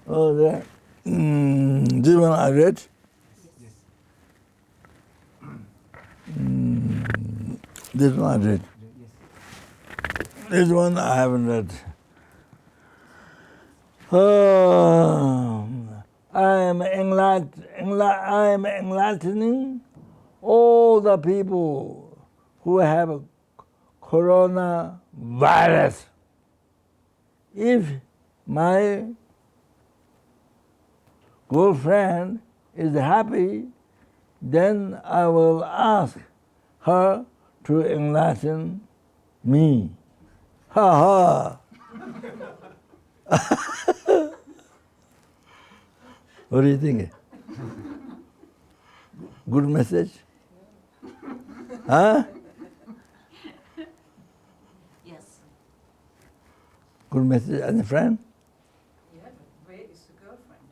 Oh, this one I read. This one I read. This one I haven't read. I am enlightening all the people who have coronavirus. If my girlfriend is happy, then I will ask her to enlighten me. Ha ha! What do you think? Good message? Huh? Yes. Good message, and a friend? Yeah, but where is the girlfriend?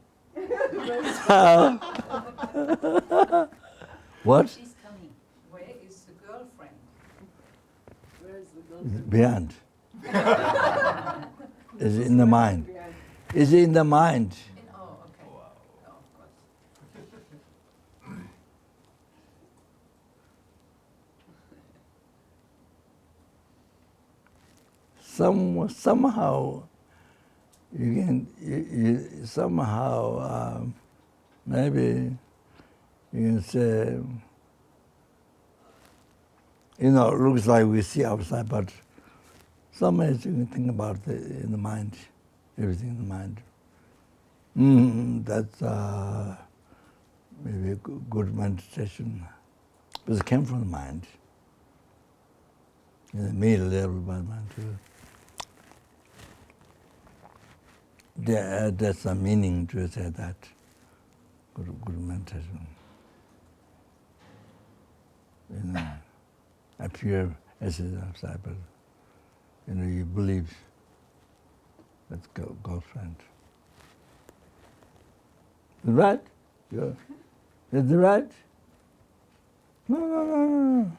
What? She's coming. Where is the girlfriend? Where is the It's girlfriend? beyond. It's in the mind. It's in the mind. Oh, okay. Oh, of course. Somehow you can somehow maybe you can say, it looks like we see outside, but somehow you can think about it in the mind, everything in the mind. That's maybe a good meditation, but it came from the mind. In the middle level by the mind too. That's a meaning to say that. Good meditation. A pure essence of cyber. You believe that's girlfriend. Right? Yeah. Is it right? No.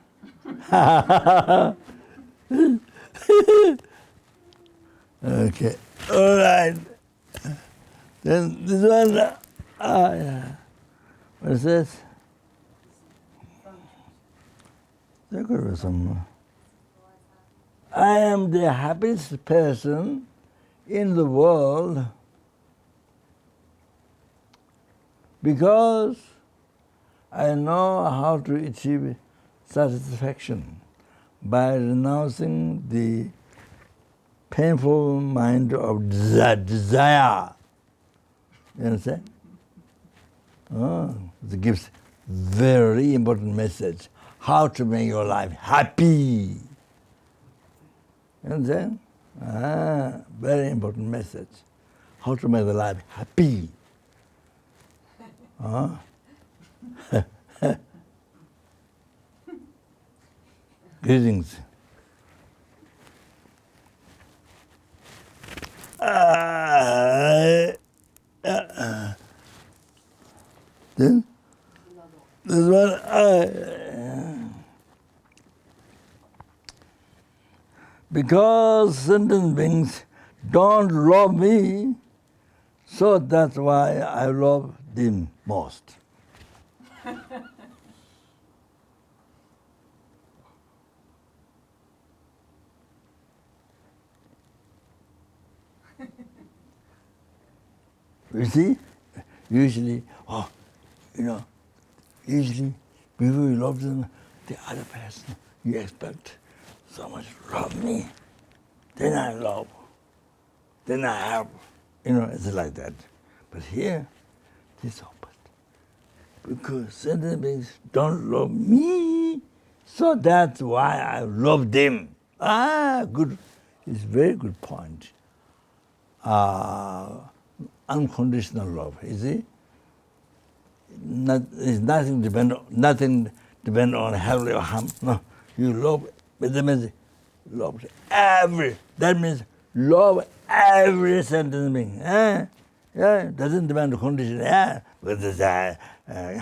Okay. All right. Then this one, yeah. What is this? There could be some. I am the happiest person in the world because I know how to achieve satisfaction by renouncing the painful mind of desire. You understand? It gives very important message. How to make your life happy. You understand? Very important message. How to make the life happy. Greetings. Then this one because sentient beings don't love me, so that's why I love them most. You see, usually before you love them, the other person, you expect so much love me, then I love, then I help. It's like that. But here, it's opposite. Because sentient beings don't love me, so that's why I love them. Good. It's a very good point. Unconditional love, you see? Nothing depend on health or harm. No, you love, but that means love every sentient being. Yeah, doesn't depend on condition. Whether it's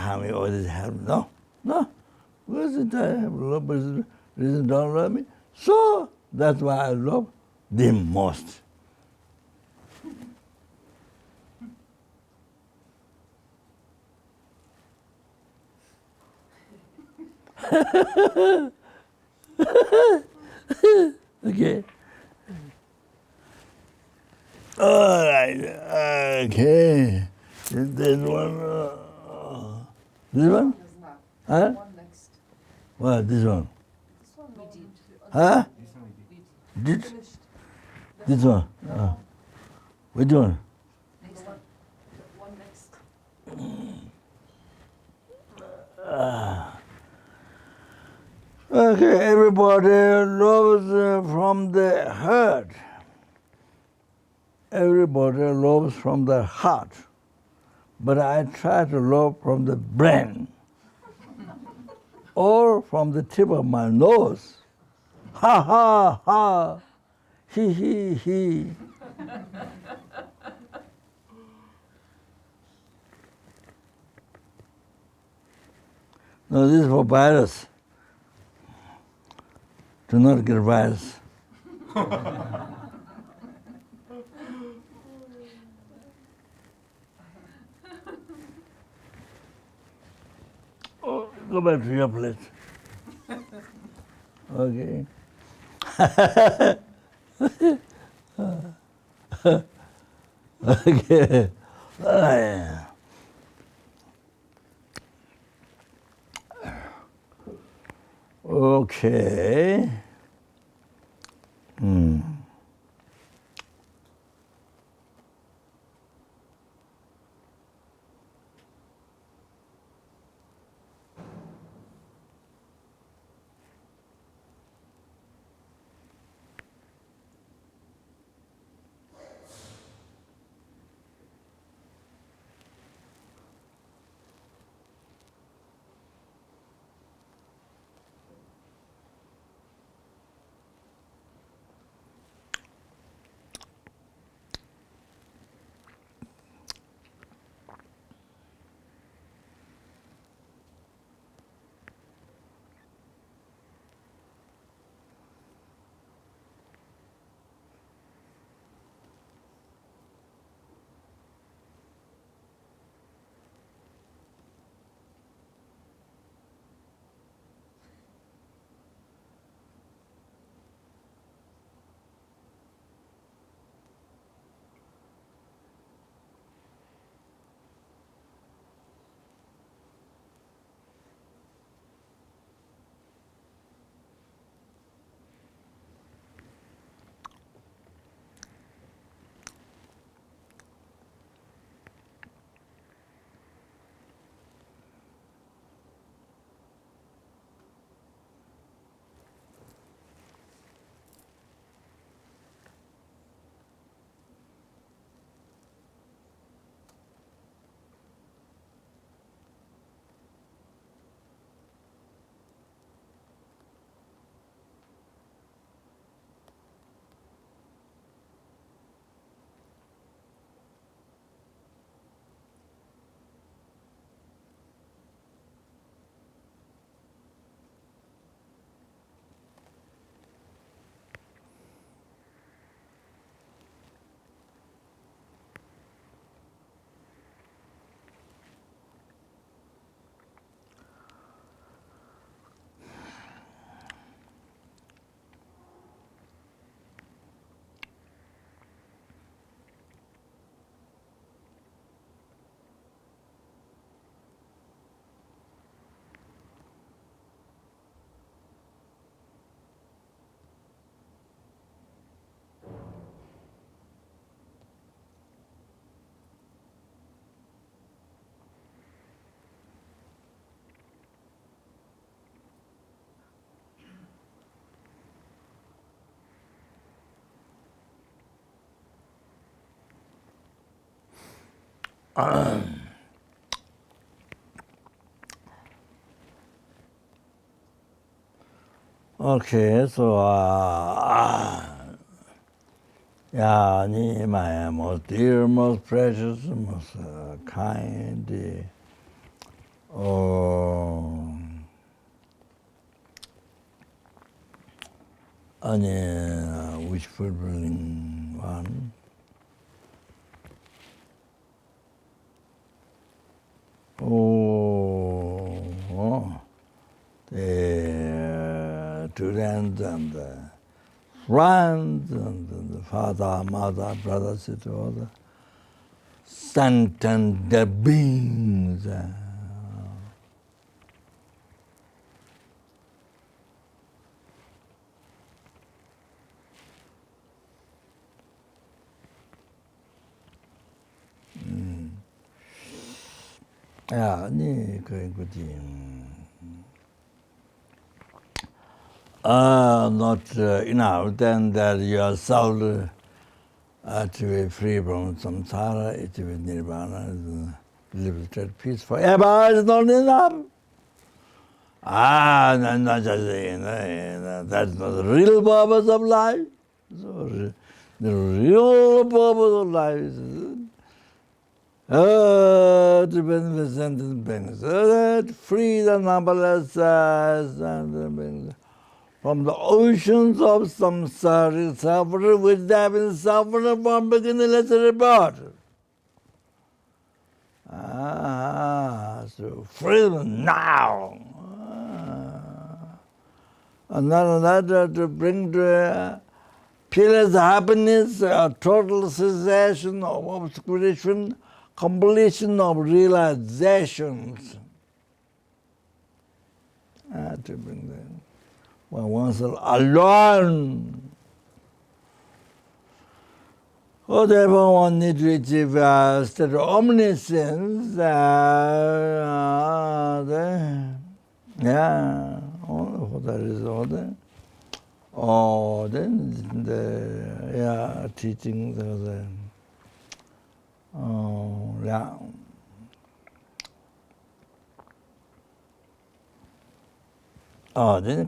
harm or this help. No. Because I have love, but reason don't love me. So that's why I love them most. Okay. All right. Okay. There's one. This one? There's not. Huh? One next. What? This one? This one we did. Huh? We did. Did? Finished. This one? Which one? Next one. One next. Okay, everybody loves from the heart. Everybody loves from the heart. But I try to love from the brain. Or from the tip of my nose. Ha ha ha. He he he. No, this is for virus. Do not get virus. Oh, go back to your place. Okay. Okay. Yeah. Okay. Okay, so yeah, ni my most dear, most precious, most kind. Oh, any wish fulfilling one. Oh, the friends and friends and the father, mother, brother, sister, all the sentient beings. Yeah, not enough, then that you are soul to be free from samsara, it will be nirvana, liberated peace forever is not enough. Not just, that's not the real purpose of life. So, the real purpose of life is to beneficent beings, that free the numberless beings from the oceans of samsara suffering which they have been suffering from beginningless report. So free them now. And then that to bring to peerless happiness, total cessation of obscuration, completion of realizations. To bring them. When oneself alone. Therefore, one needs to achieve a state of omniscience. That is all there. Then the teachings of the then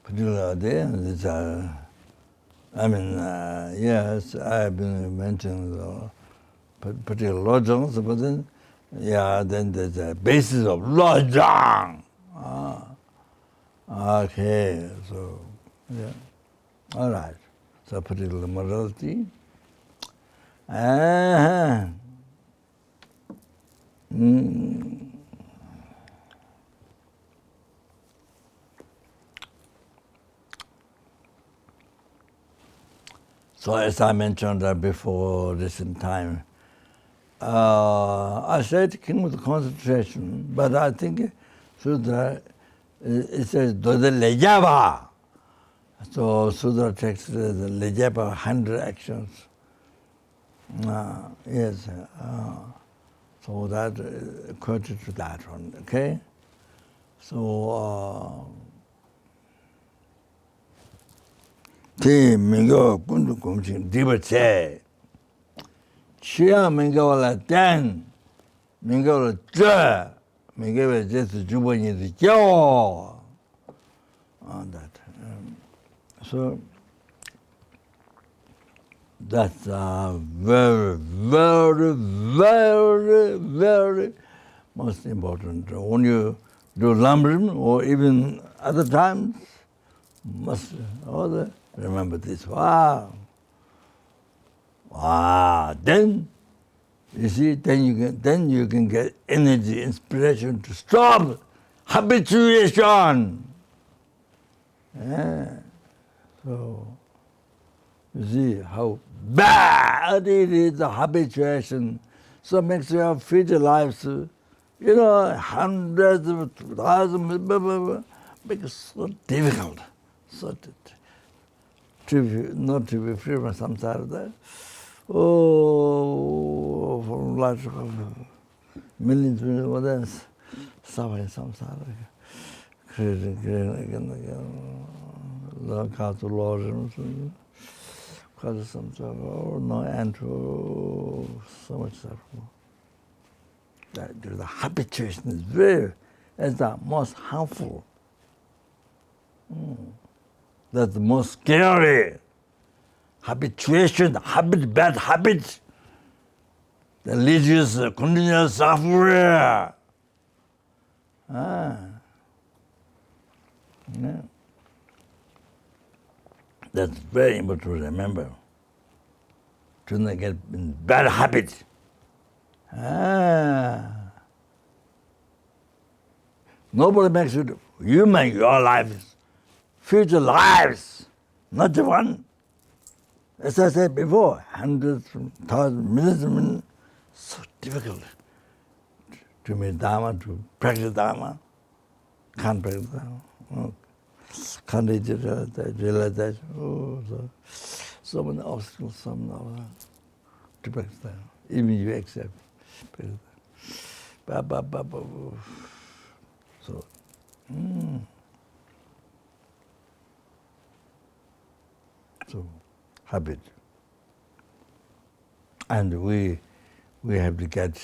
particular day, yes, I've been mentioning the particular lojongs, but then, then there's a basis of lojong. Okay, so, all right. So, particular morality. So as I mentioned before recent time, I said king with concentration, but I think Sudra, it says Dode Lejava. So Sudra text the Lejava 100 actions. Yes. So that quoted to that one, okay? So Ti mingo kundu kumching diba che. Chia mingo la ten. Mingo la zhe. Mingo la jesu juba ni zi jiao. On that. So that's very, very, very, very most important. When you do lamrim or even other times, must remember this. Wow. Then you see, then you can get energy, inspiration to stop habituation. So you see how bad it is, the habituation. So it makes you have future lives, hundreds of thousands, makes it so difficult. So not to be free from samsara there. From life of millions of others suffering samsara. Creating again. Learn how to lojong. Cause samsara, no end to so much suffering. The habituation is the most harmful. That's the most scary. Habituation, bad habits that leads you to continuous suffering. That's very important to remember. To not get in bad habits. Nobody makes it. You make your life future lives, not the one. As I said before, hundreds, thousands, millions of millions, so difficult to meet Dharma, to practice Dharma. Can't practice Dharma. Oh, can't realize that. Oh, so many obstacles, so many obstacles to practice Dharma. Even you accept practice Dharma. So, so habit. And we have to get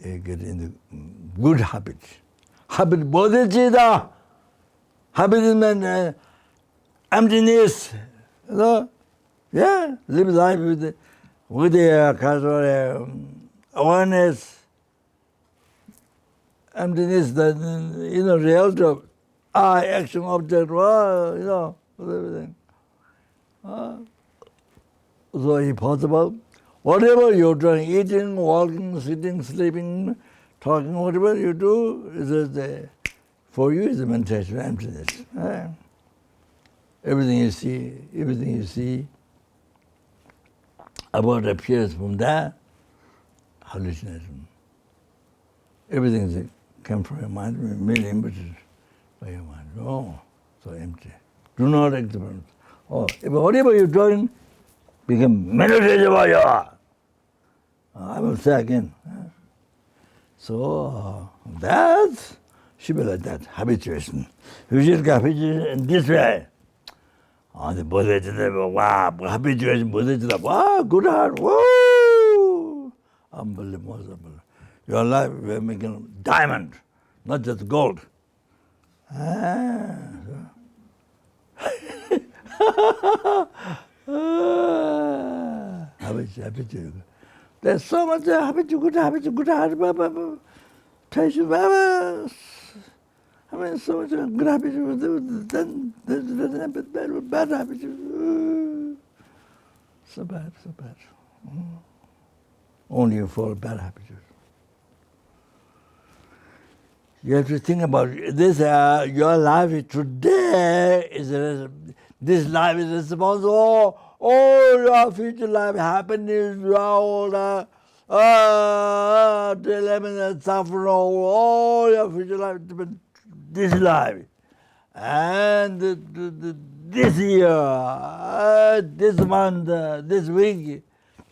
in the good habit. Habit bodhichitta. Habit is emptiness. You know? Yeah, live life with the casual awareness. Emptiness, the reality of I, action, object, everything. So if possible, whatever you're doing, eating, walking, sitting, sleeping, talking, whatever you do, for you is a meditation, emptiness. Everything you see about appears from there, hallucination. Everything comes from your mind, merely images by your mind. Oh, so empty. Do not experiment. Oh, whatever you're doing, become meditation by your heart. I will say again. So that should be like that, habituation. You should get habituation in this way. The bodhichitta, wow, habituation, bodhichitta, wow, good heart, whoa! Unbelievable. Your life, we're making diamond, not just gold. Habituation. There's so much habituation, good heart, patience, I mean, so much good habituation, then there's bad habituation. So bad. Only you fall bad habituation. You have to think about this. Your life today this life is responsible. All your future life, happiness, all the dilemma, suffering, all your future life, this life, and this year, this month, this week,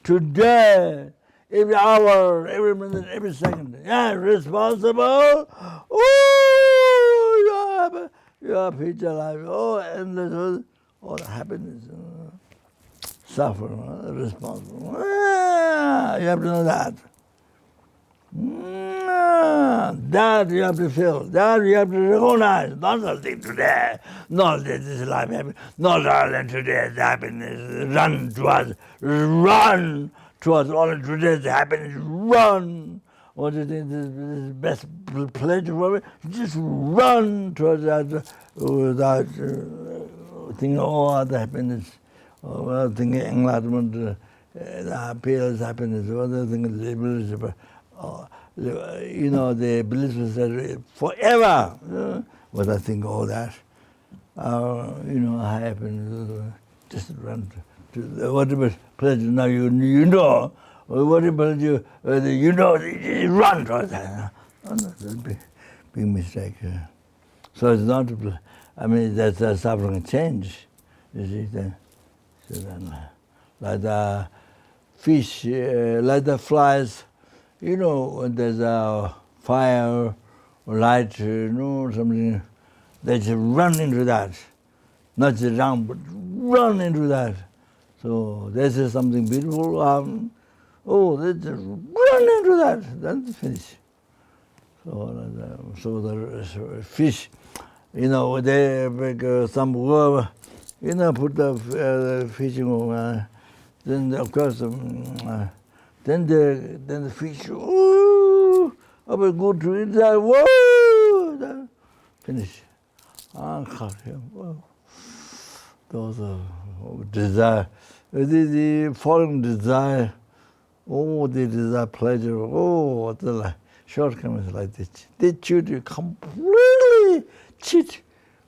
today. Every hour, every minute, every second. Yeah, responsible. Oh, your future life. Oh, endless. All happiness. Suffering, responsible. You have to know that. That you have to feel. That you have to recognize. Not only today. Not that this life happens. Not only today's happiness. Run towards. Run towards only today's happiness. Run. What do you think is best pleasure for me? Just run towards that thing, the happiness. Thinking enlightenment, appears happiness, other thing liberation. The bliss forever. But I think all that, happiness, just run to whatever pleasure now you know, whatever you run towards that. That's a big mistake. So it's not, that's a suffering change. You see, like the fish, like the flies, when there's a fire, or light, something, they just run into that. Not just run, but run into that. So this is something beautiful. They just run into that. Then it's finished. So the fish, they make some worm, put the fishing on. Then of course, then the fish, I will go to it. Whoa, finish. Those desire, the foreign desire. They desire pleasure. The shortcomings like this. They cheat you completely. Cheat.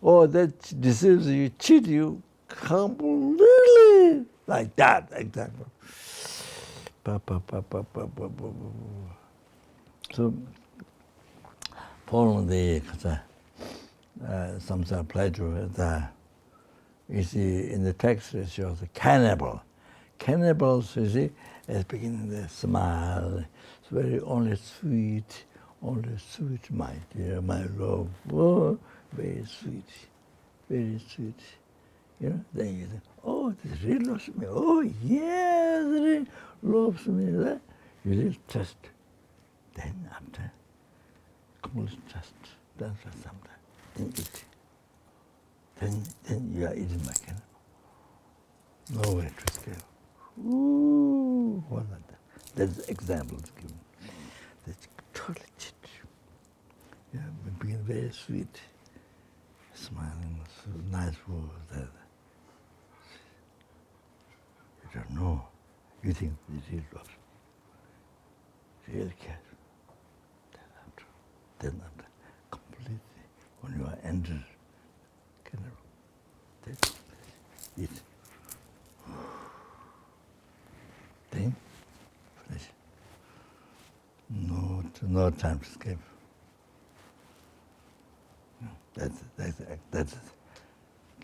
or that deceives you, cheat you completely, like that example. So, following the samsara pleasure, you see in the text it shows a cannibal. Cannibals, you see, at the beginning they smile. It's very only sweet, my dear, my love. Oh, very sweet, very sweet. You know, then you think, oh, this really loves me. Oh, yes, it really loves me. You really trust. Then after, complete trust, then for some time, then eat. Then you are eating my cannibal. No way to escape. Ooh, what like that? That's examples given. That's totally cheat. Yeah, being very sweet, smiling, so nice words. That you don't know. You think this is love. Really cares. Then after, completely, when you are entered, then eat. Then finish. No time to escape. That's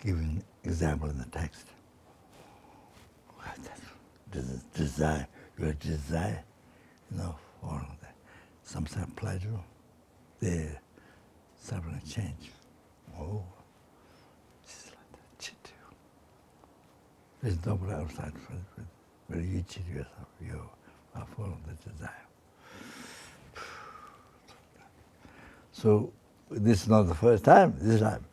giving example in the text. This is desire. Your desire, for some sort of pleasure, the suffering change. Oh, it's like that. Cheat. There's nobody outside for it. Where you cheat yourself, you are following the desire. So this is not the first time. This time,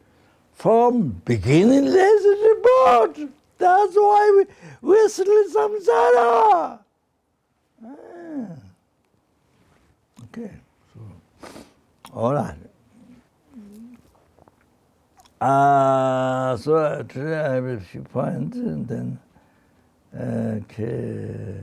from beginning, there's a report. That's why we're still in samsara. Okay, so all right. So today I have a few points, and then okay.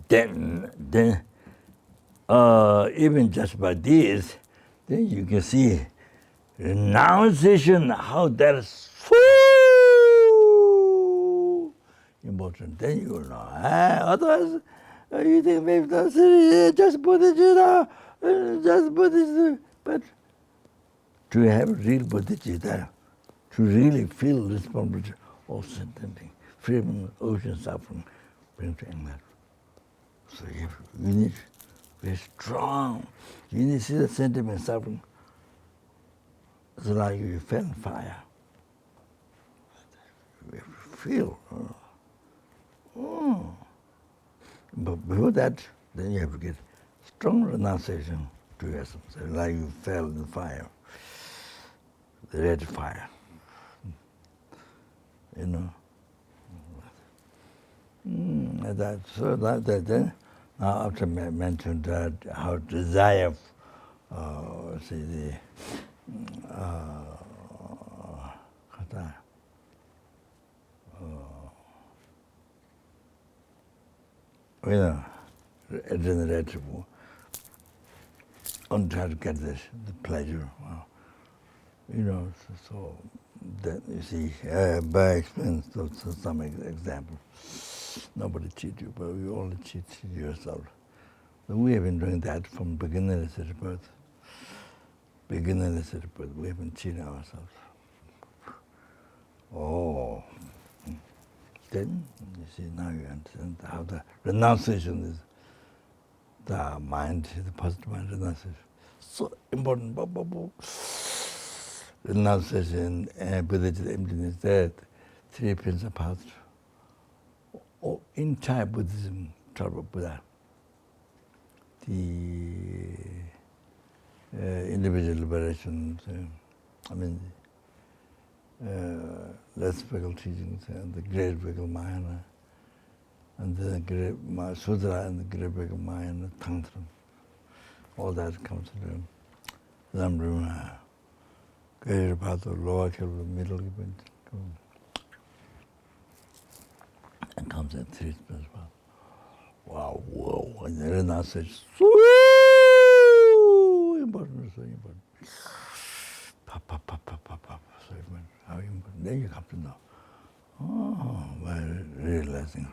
Then even just by this, then you can see renunciation, how that is so important. Then you will know. Otherwise, you think maybe that's just bodhichitta, just bodhichitta. But to have real bodhichitta, to really feel responsibility of sentient, free from ocean suffering, bring to enlightenment. So you need very strong. You need to see the sentiment suffering. It's like you fell in fire. You feel. But before that, then you have to get strong renunciation to yourself. So like you fell in the fire, the red fire. So that then, now after I mentioned that how desire, degenerative, on try to get the pleasure. So then you see, by experience, some example. Nobody cheat you, but you only cheat yourself. So we have been doing that from beginnerless at birth. Beginnerless at birth, we have been cheating ourselves. Oh. Then, you see, now you understand how the renunciation is, the mind, the positive mind renunciation. So important. Renunciation, bodhichitta, emptiness, that 3 pins of path. entire Buddhism taught about Buddha. The individual liberation, less spiritual teachings, and the great spiritual mind, and the great Sutra and the great spiritual mind, Tantra. All that comes to the lamrim, greater part of lower level, middle level, and comes at three as well. Wow, whoa, and then I said, so important, so important. Pop, so important, how important. Then you come to know. Oh, by realizing,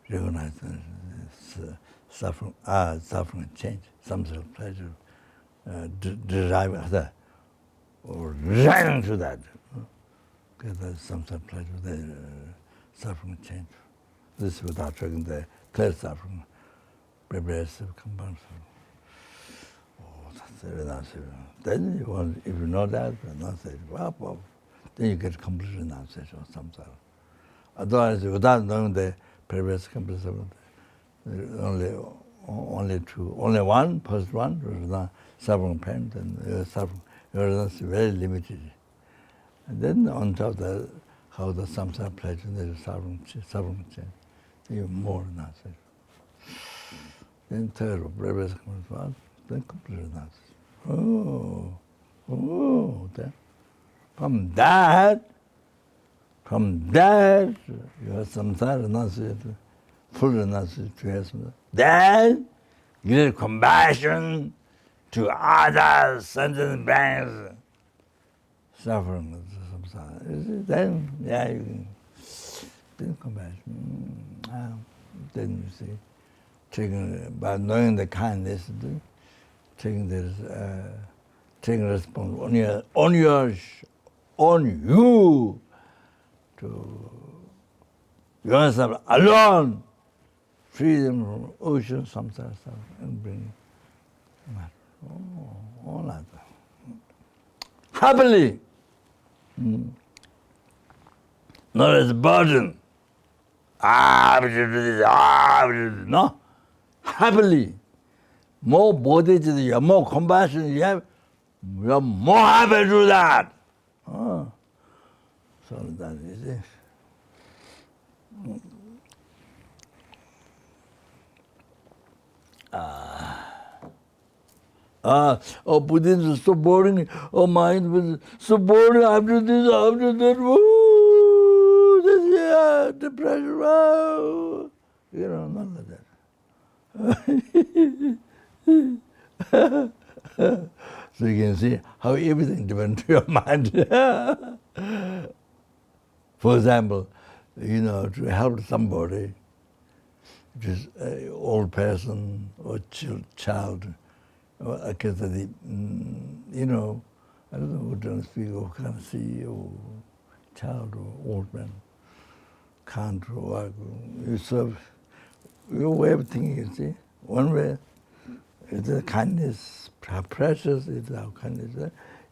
recognizing suffering and change, some sort of pleasure, deriving that, or running to that. Because there's some sort of pleasure, suffering and change. This is without taking the third suffering, progressive compound suffering. Oh, that's very nice. Then you want, if you know that, well, then you get complete renunciation of samsara. Otherwise, without knowing the previous complete suffering, only one, first one, was not suffering pain, and suffering, was very limited. And then on top of that, how the samsara pleasure, there is suffering change. Even more renunciation. Then third, previous comes one, then complete renunciation. Then from that, you have samsara renunciation, full renunciation. Then, great compassion to others, sentient beings, suffering of samsara. Then, yeah, you can. Then compassion. Then you see, taking by knowing the kindness, taking this, taking responsibility on you to yourself alone, freedom from ocean, samsara, and bring all like that. Happily, not as a burden. I have to do this, I have to do this. No, happily. More bodhichitta you have, more compassion you are more happy to do that. So that is it. Buddhism is so boring. Oh, mind was so boring. After this, after that, woo, this, depression, wow. You know, not like that. So you can see how everything depends on your mind. For example, to help somebody, just an old person or child, or I guess I don't know who don't speak or can't see, or child or old man, can't work. You serve your way of thinking, you see. One way is the kindness, how precious is our kindness.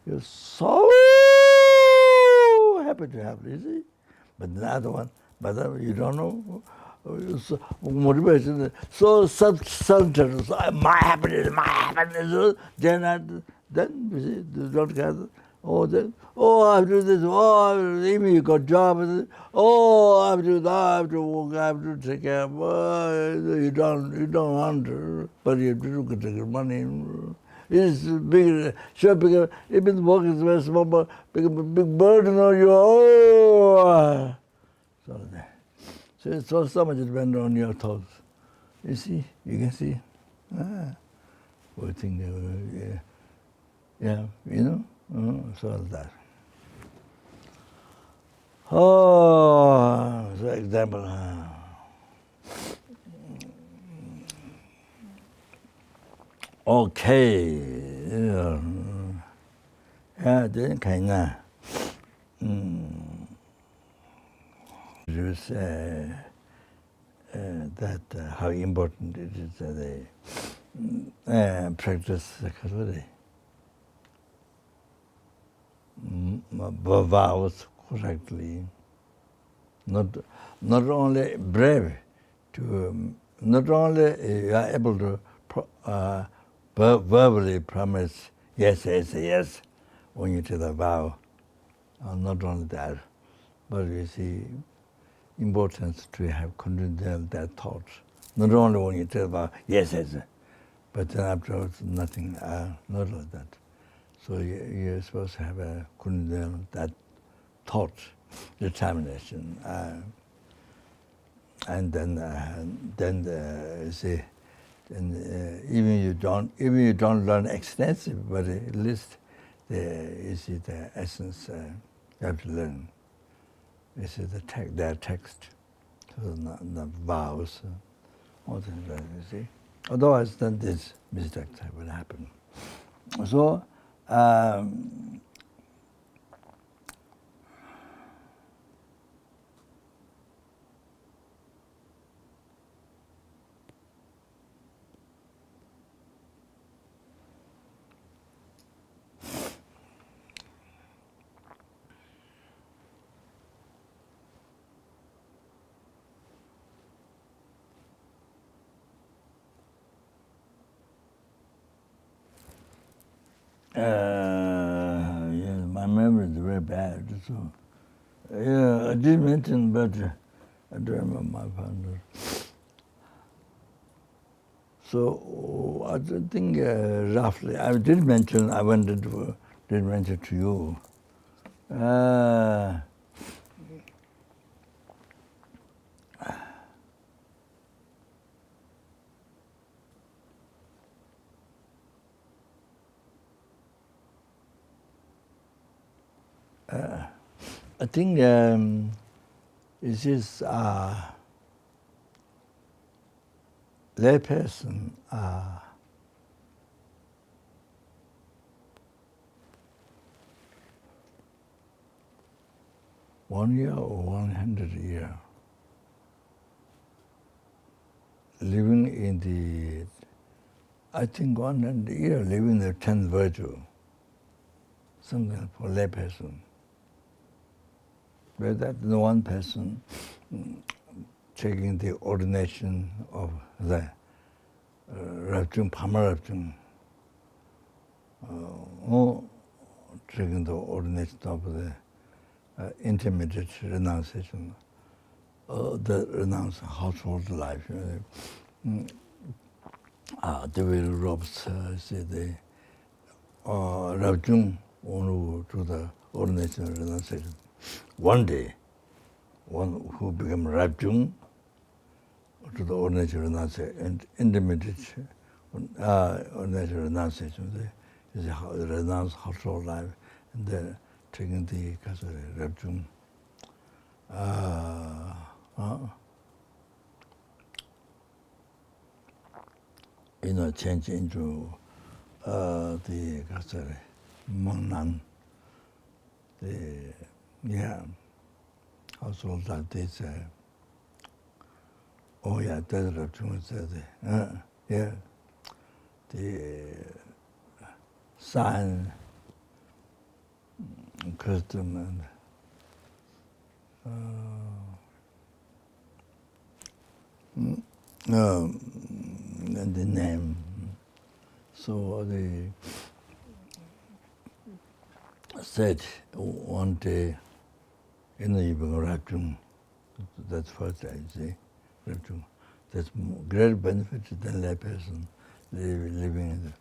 You're so happy to have it, you see. But the other one, you don't know. Motivation, so self-centered, my happiness, then you see, they don't get it. I have to do this, even you got job, I have to do that, I have to work, I have to take care of, you don't want to, but you do get money. It's big, sure, bigger, even work is very small, but big burden on you, So so much depends on your thoughts. You see, you can see. We think, so that. So example. Okay. Then kind of. You say that how important it is that they practice psychology. Vows correctly. Not only brave, to not only you are able to verbally promise yes, yes, yes when you take the vow, not only that, but you see importance to have continued that thought. Not only when you take the vow, yes, yes, but then afterwards nothing, not like that. So you're supposed to have a continued that thought, determination, and then you see. And even you don't learn extensive, but at least you see the essence you have to learn. You see their text, so the vows, all things like that, you see. Otherwise, then this mistake will happen. So. Yeah, my memory is very bad. So, yeah, I did mention, but I don't remember my partner. So I think roughly, I did mention. I did mention to you. I think it's just layperson. 1 year or 100 years, living in the, I think 100 years, living the 10th virtue, something for layperson. But that the one person taking the ordination of the Rabjung, Pama Rabjung, taking the ordination of the intermediate renunciation, the renounce household life. They will rob, say the Rabjung to the ordination of renunciation. One day, one who became Rabjung to the ordination of renunciation and intermediate ordination renunciation, is renounce household life, and then taking the Rabjung. Change into the Mongnan, the household life. This, that's Rabjung said, the sign, custom, and the name. So they said one day in the evening, Rabjung, that's first I say, Rabjung, that's great benefit to the layperson living in the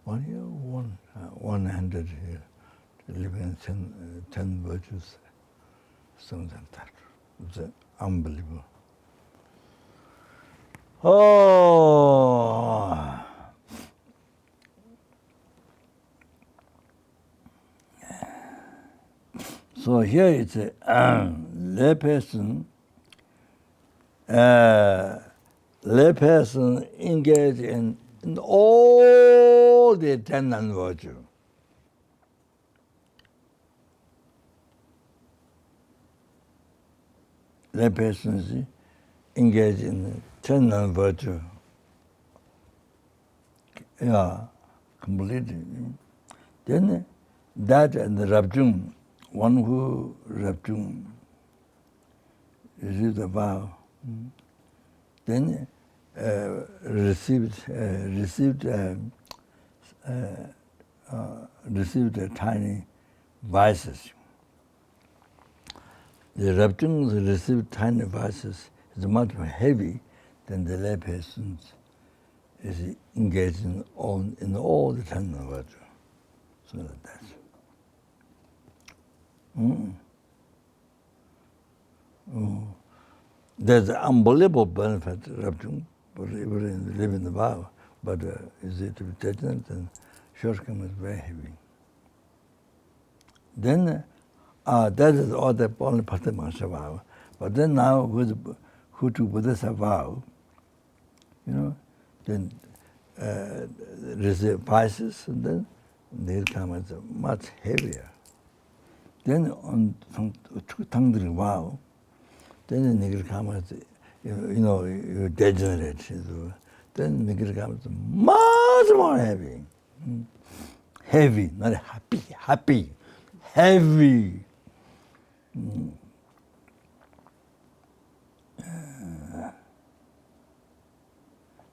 1 year, 100 years, living in 10 virtues, something like that. It's unbelievable. So here it's a layperson engaged in all the 10 non-virtue. Layperson engaged in 10 non-virtue. Yeah, completely. Then that and the Rabjung, one who Rabjung receives the vow, then received tiny vices. The Raptings received tiny vices is much more heavy than the lay persons is engaged in all the tiny virtue. So like that. There's unbelievable benefit Rapting for living the vow, but is it to be determined and shortcomings very heavy. Then that is all the only part of my vow. But then now who to Buddhist vow, then receive vices, and then they come as much heavier. Then on Tangdri vow, then they come as you degenerate. Then they come as much more heavy. Heavy, not happy. Heavy.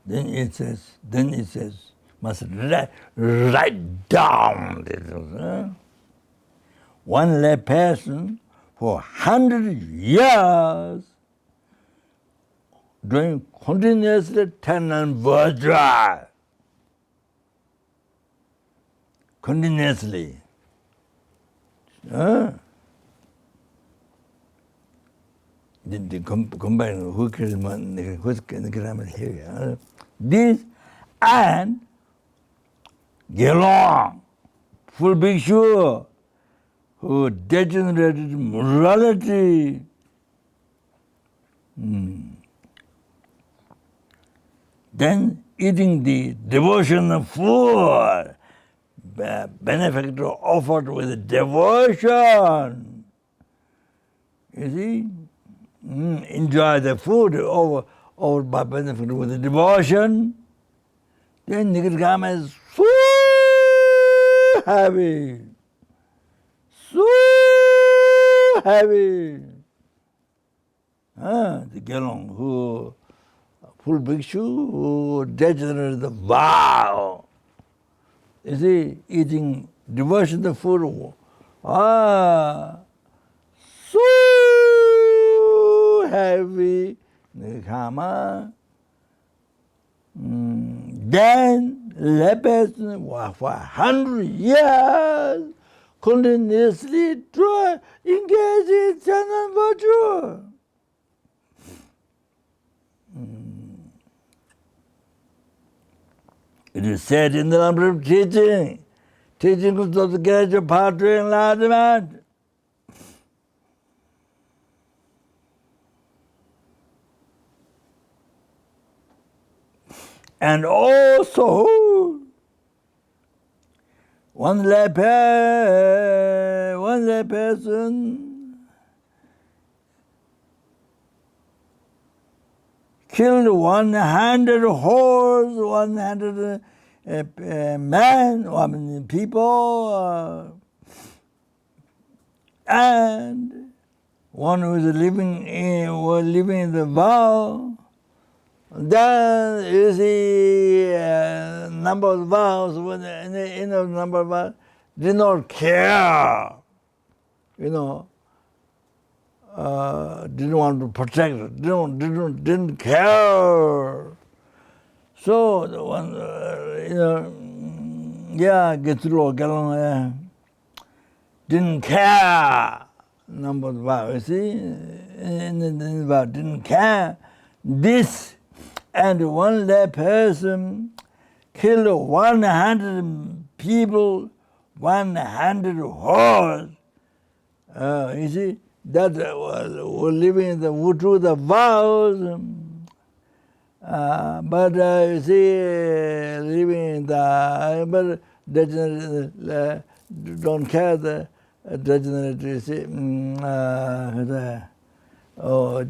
Then it says, must write down this. One lay person for 100 years doing continuously 10 and virtue. Continuously. The combine who can here. This and get along, full bhikshu who degenerated morality. Then eating the devotional food, benefactor offered with devotion. You see? Enjoy the food over by benefit with the devotion. Then Nikirgama is so heavy. So heavy. The Gelong who full bhikshu who degenerated the vow. You see, eating devotion the food. So heavy. Nikama. Then the person for 100 years continuously try engage in Chana virtue. It is said in the Lamrim teaching of the graduate pottery enlightenment. And also, one lay person killed 100 horse, 100 men, people, and one who was living in the vow. Then you see number of vows, when in the number of vows, did not care, didn't want to protect it, didn't care. So the one, get through, get along, didn't care. Number of vows, you see, in the vow, didn't care. This. And one lay person killed 100 people, 100 horse. You see, that were living in the Wutu, the vows. But you see, living in the, but don't care the degenerate, you see.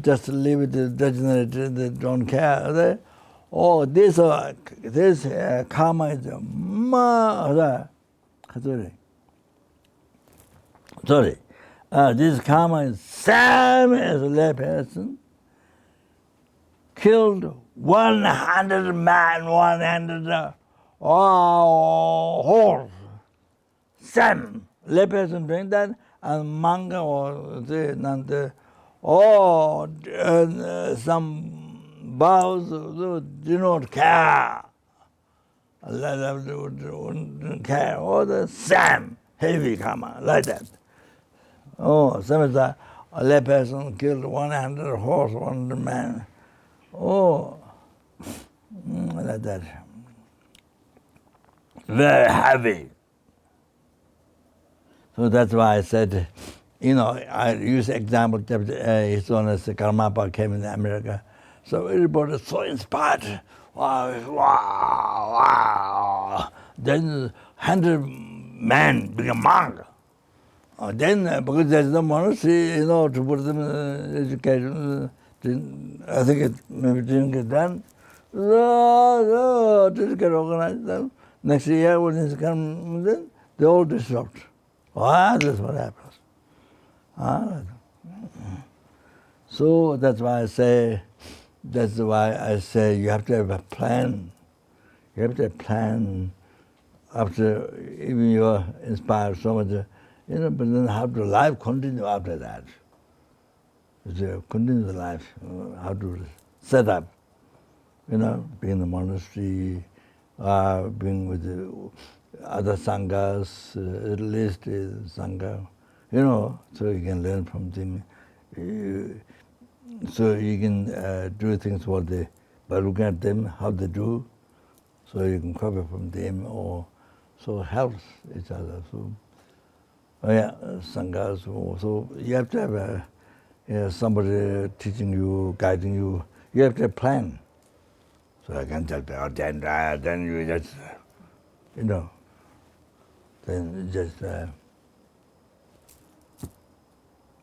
Just leave it to degenerate, they don't care. This karma is this karma is same as a lay person. killed 100 man, 100 horse. Same layperson doing that, and monk or some vows do not care. Don't care. All the same heavy karma like that. Oh, same as a layperson killed 100 horse, 100 man. Oh, like that. Very heavy. So that's why I said, I use example, his Holiness Karmapa came in America. So everybody is so inspired. Wow, wow, wow. Then 100 men become monk. Then, because there's no monastery, to put them in education, I think it maybe didn't get done. Didn't get organized then. Next year when it's come, then they all disrupt. That's what happens. So that's why I say you have to have a plan. You have to have a plan after even you are inspired so much, but then how to life continue after that. To continue the life, how to set up, being in the monastery, being with the other sanghas, at least sangha, so you can learn from them. So you can do things by looking at them, how they do, so you can copy from them, or so helps each other. So, sanghas. So you have to have somebody teaching you, guiding you. You have to have a plan. So I can tell them, then you just, then just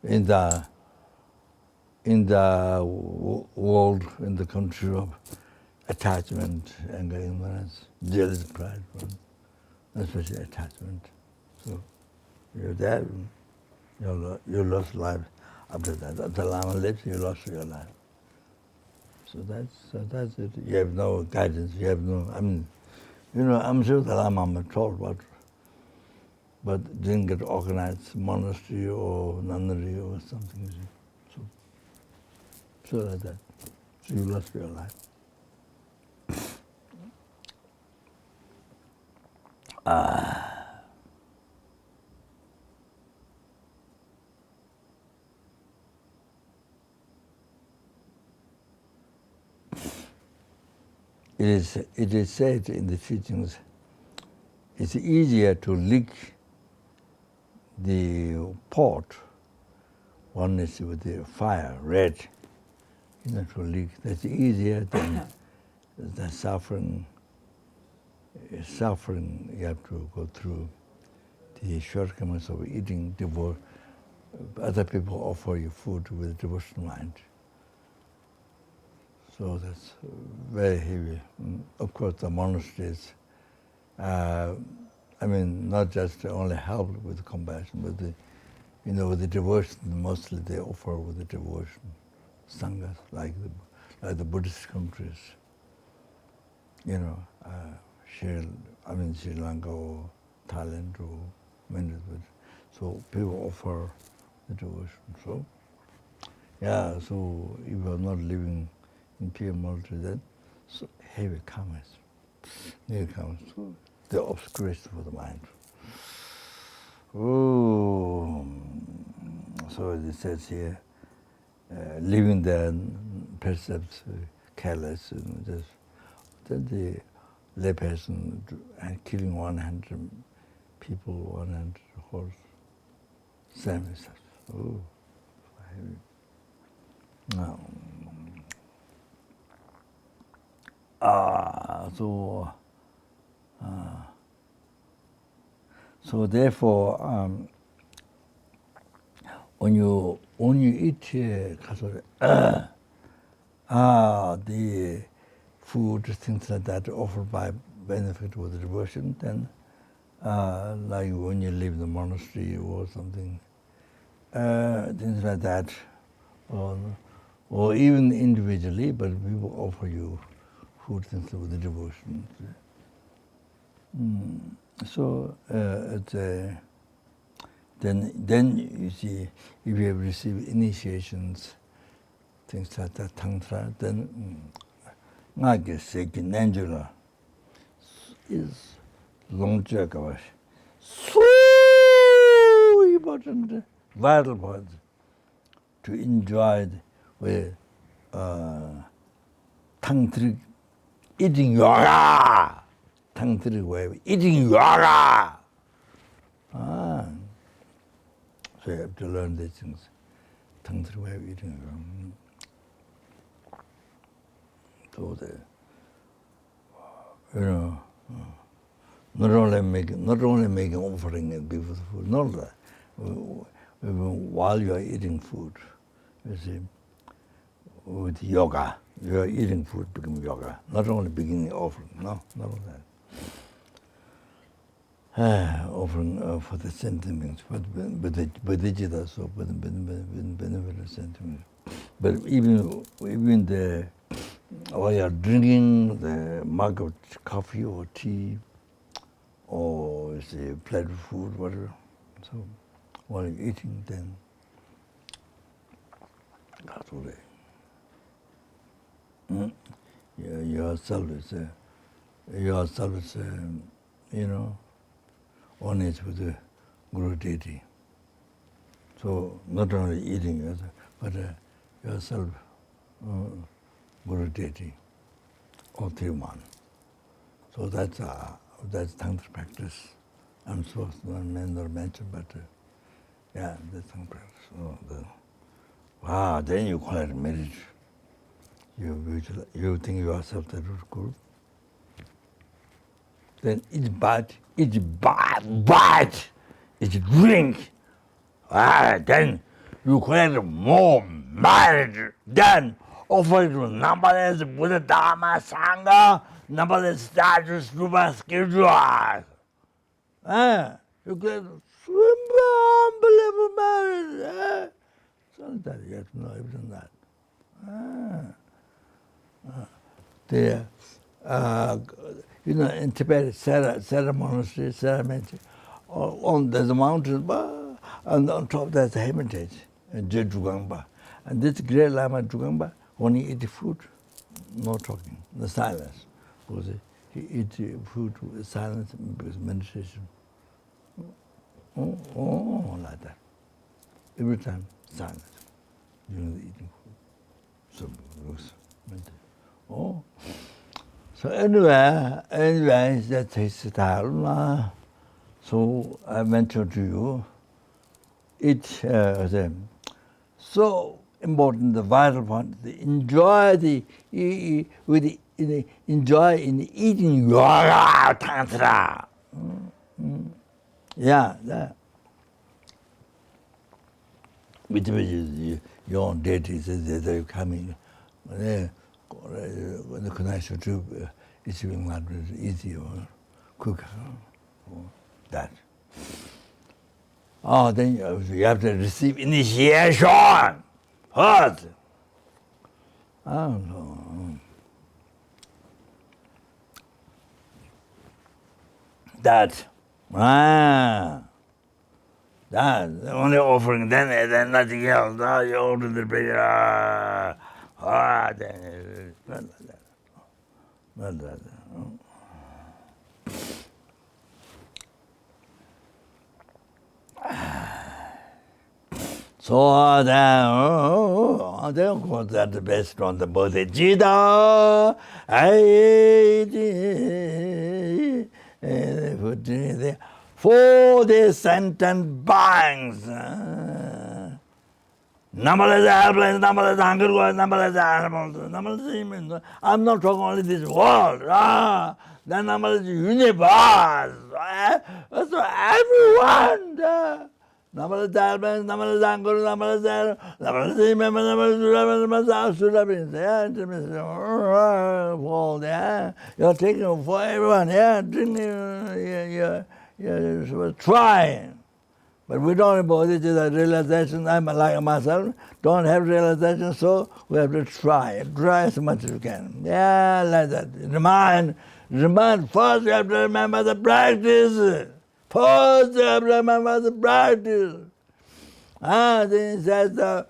in the world, in the country of attachment, anger, ignorance, jealous, pride, especially attachment. So you're there, you lost life. After that, the Lama lives, you lost your life. So that's it. You have no guidance. You have no. I'm sure the Lama told, but didn't get organized monastery or nunnery or something. So like that. So you lost your life. It is said in the teachings, it's easier to lick the pot, one is with the fire, red, to lick. That's easier than the suffering. Suffering you have to go through, the shortcomings of eating, other people offer you food with devotional mind. So that's very heavy. Of course, the monasteries, not just only help with compassion, but with the devotion, mostly they offer with the devotion, sanghas, like the Buddhist countries, Sri Lanka or Thailand or many. So people offer the devotion. So if you are not living in pure multitude, then so heavy karmas, so they're obscuration for the mind. So it says here, living there, perhaps careless, then the layperson and killing 100 people, 100 horse, same as that. Heavy. Now, so therefore, when you eat the food, things like that offered by benefit with devotion, then like when you leave the monastery or something, things like that, or or even individually, but we will offer you food and with the devotion. So it's then you see, if you have received initiations, things like that, tantra, then I guess second Angela is long jagawash. So important, vital part to enjoy the tantric eating yoga. Tantric way, eating yoga. So you have to learn these things. Tantric way of eating yoga. So not only making offering and beautiful food, not that. While you are eating food, you see, with yoga, you are eating food become yoga. Not only beginning offering, no, not only that. Offering for the sentiments, but the bodhichitta, so for the benevolent sentiments. But even the while you are drinking the mug of coffee or tea, or say plate of food, whatever. So while you're eating, then that's all right. Yourself is honest with the Guru deity. So not only eating, but yourself, Guru deity, all three one. So that's tantra practice. I'm supposed to not mention, but yeah, that's tantra practice. So then you call it marriage. You think yourself the root guru. Then it's bad, it's drink. Then you collect more marriage. Then offer to numberless Buddha, Dharma, Sangha, numberless statues, Rupa, scriptures. You collect unbelievable marriage. So that you have to know even that. In Tibet, Sara Monastery, there's a mountain, and on top there's a hermitage, Jugangba. And this great Lama Jugangba only eat food, no talking, the silence. Because he eats food with silence because meditation. Like that. Every time, silence during the eating food. So meditation. So anyway, that is the title. So I mentioned to you, it's so important, the vital part, the enjoy enjoy in eating yoga tantra. Yeah, that. Which is your own deity says they're coming. When the connection to issuing that is easy or quicker or that. Then you have to receive initiation first. I don't know. That the only offering, then nothing else. You order the prayer. Then not like that. Not like that. So then of course that's based on the bodhichitta. For the sentient beings. Numberless airplanes, numberless hunger, numberless animals, numberless humans. I'm not talking only this world. The numberless universe. So everyone. Numberless airplanes, numberless hunger, numberless humans, you're taking for everyone, drinking, you're trying. But we don't have bodhichitta realization. I'm like myself, don't have realization, so we have to try as much as we can. Yeah, like that. Remind. First you have to remember the practice. First you have to remember the practice. Then he says,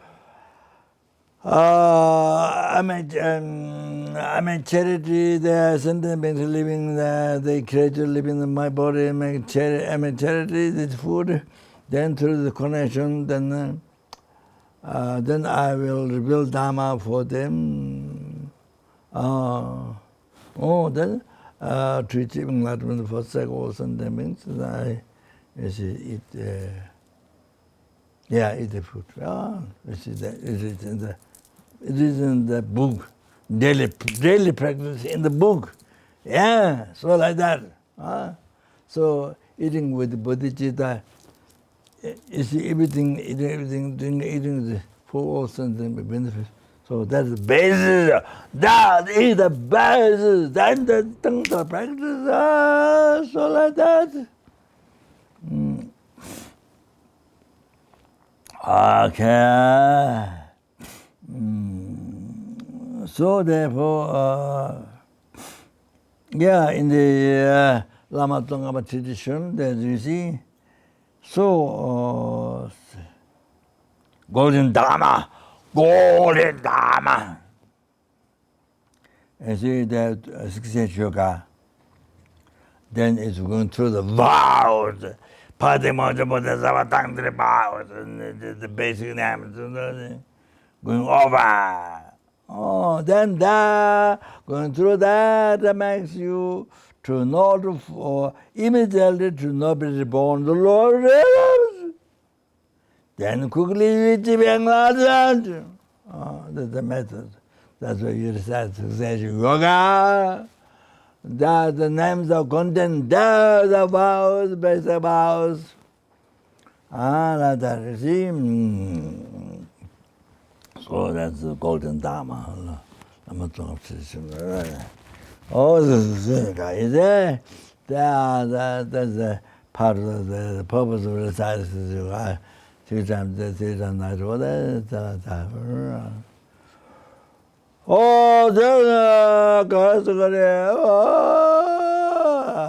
I'm a charity. There are sentient beings living there. The creature living in my body. I'm a charity. This food. Then through the connection, then I will reveal Dharma for them. Then to achieve enlightenment for second sentient beings, I eat. Eat the food. It is in the book. Daily practice in the book. Yeah, so like that. So eating with bodhichitta, you see everything, eating the four sentient benefits. So that's the basis. That is the basis. Then the things of practice. So like that. Okay. So therefore, in the Lama Tsongkhapa tradition, that you see, so golden Dharma. You see that success yoga, then it's going through the vows. Vows, and the basic names, going over. Then that, going through that makes you to know, immediately to not be reborn the Lord. Then quickly you achieve enlightenment. That's the method. That's why you recite success yoga. That the names of content, the vows, basic vows. Like that, you see. So that's the golden Dharma. Lama Tsongkhapa tradition. This is guys. That's the part of the purpose of reciting yoga. 3 times a day, 3 times a night.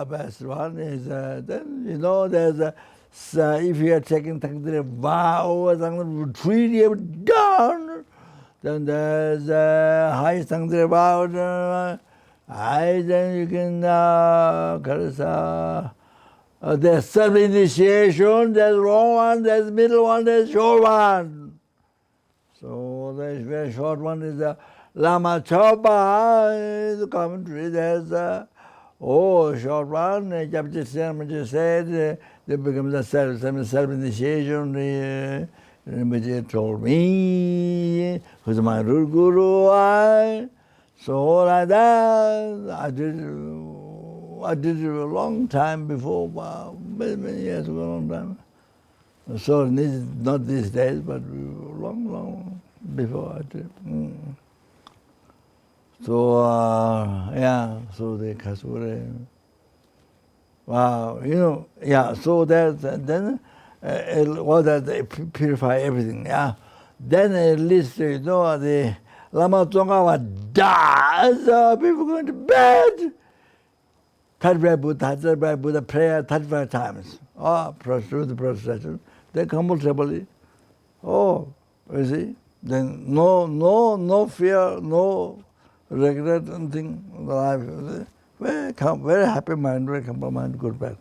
Best one is then there's if you are checking the vows and treat you down, then there's high Tangdre vow. Then you can there's self-initiation, there's long one, there's middle one, there's short one. So the very short one is the Lama Chopa, the commentary. There's short one. Japji said there becomes a self-initiation. Rinpoche told me, who's my root guru. So like that, I did it a long time before, many years ago, a long time. So not these days, but long before I did. So so the Kasure. Wow, so that then they purify everything. Then at least the Lama Tsongkhapa dies. People going to bed. 35 Buddha prayer 35 times. Through the procession. They comfortably. You see. Then no fear, no regret, nothing. Life. Very happy mind, very comfortable mind, good back.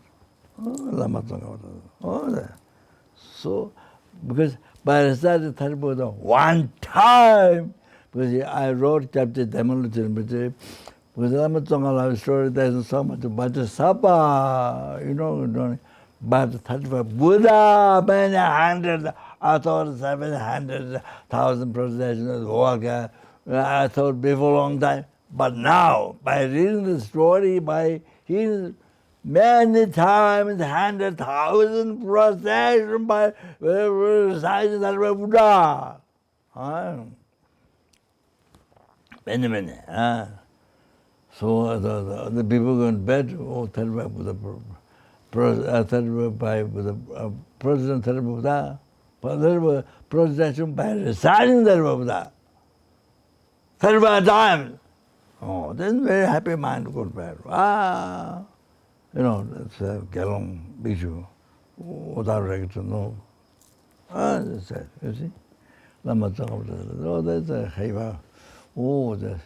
Lama Tsongkhapa. So, because by reciting 30 Buddha one time, because I wrote chapter Degenerating, because Lama Tsongkhapa story, there's so much Bodhisattva, but 35 Buddha, many hundred, I thought 700,000 processions, I thought before a long time. But now, by reading the story, by hearing many times, 100,000 processions by reciting that Buddha. Many. So the people go to bed, 35 Buddha President Buddha, presentation by reciting the Buddha. 35 times. Oh, then very happy mind goes back. That's a Galong Biju, without regular, no. That's it, you see. Lama oh, that's a Haiva. Oh, the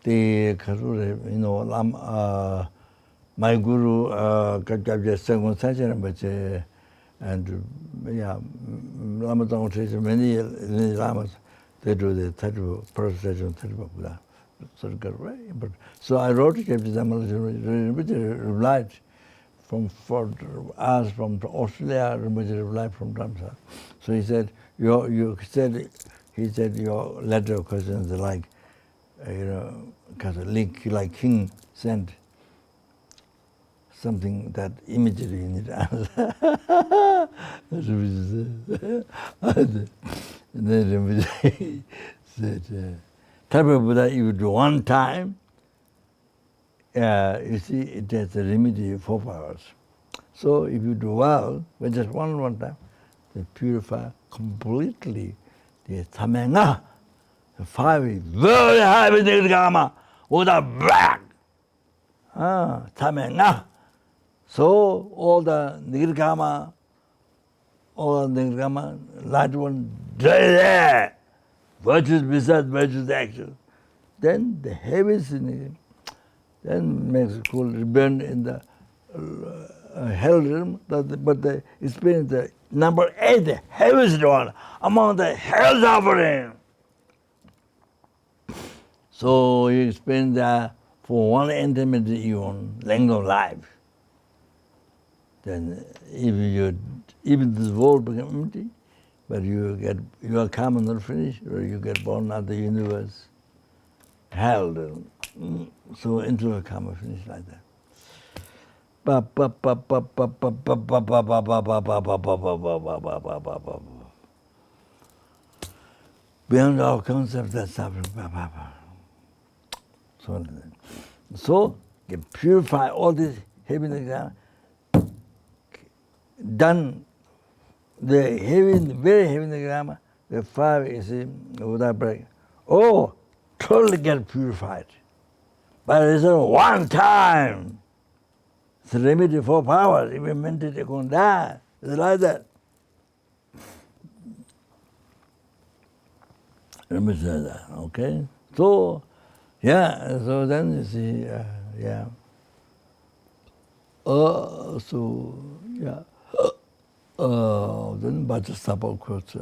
Karure, Lama, my guru, Kakabja Sangon Sajan, but, and, Lama Tong many Lamas, they do the Tatu, procession, Tatu Buddha. So I wrote to Captain Rinpoche, which replied from us from Australia, Rinpoche replied from Ramsar. So he said, your letter of questions are like, kind of link, like King sent something that immediately you need to answer. And then Rinpoche said, Tabi Buddha, you do one time, you see, it has a remedy 4 hours. So if you do well, with just one time, they purify completely the tamenga, the 5 is very heavy nirgama, with a black. Tamenga. So all the nirgama, light one, there. Virtues besides virtues action. Then the heaviest then makes it cool, burn in the hell realm, but the experience the number 8, the heaviest one among the hell suffering. So you experience that for one intimate eon, length of life. Then even this world becomes empty, but your karma not finished, or you get born out of the universe, hell. So into a karma finish like that. Beyond our concept, that's suffering. So you purify all this heaviness. Done the heavy, very heavy grammar, the 5 is without break. Oh, totally get purified. But it's one time. It's a remedy for powers. If you meditate, you can die. It's like that. Remedy that, okay? So, so then you see, then Bodhisattva, of course,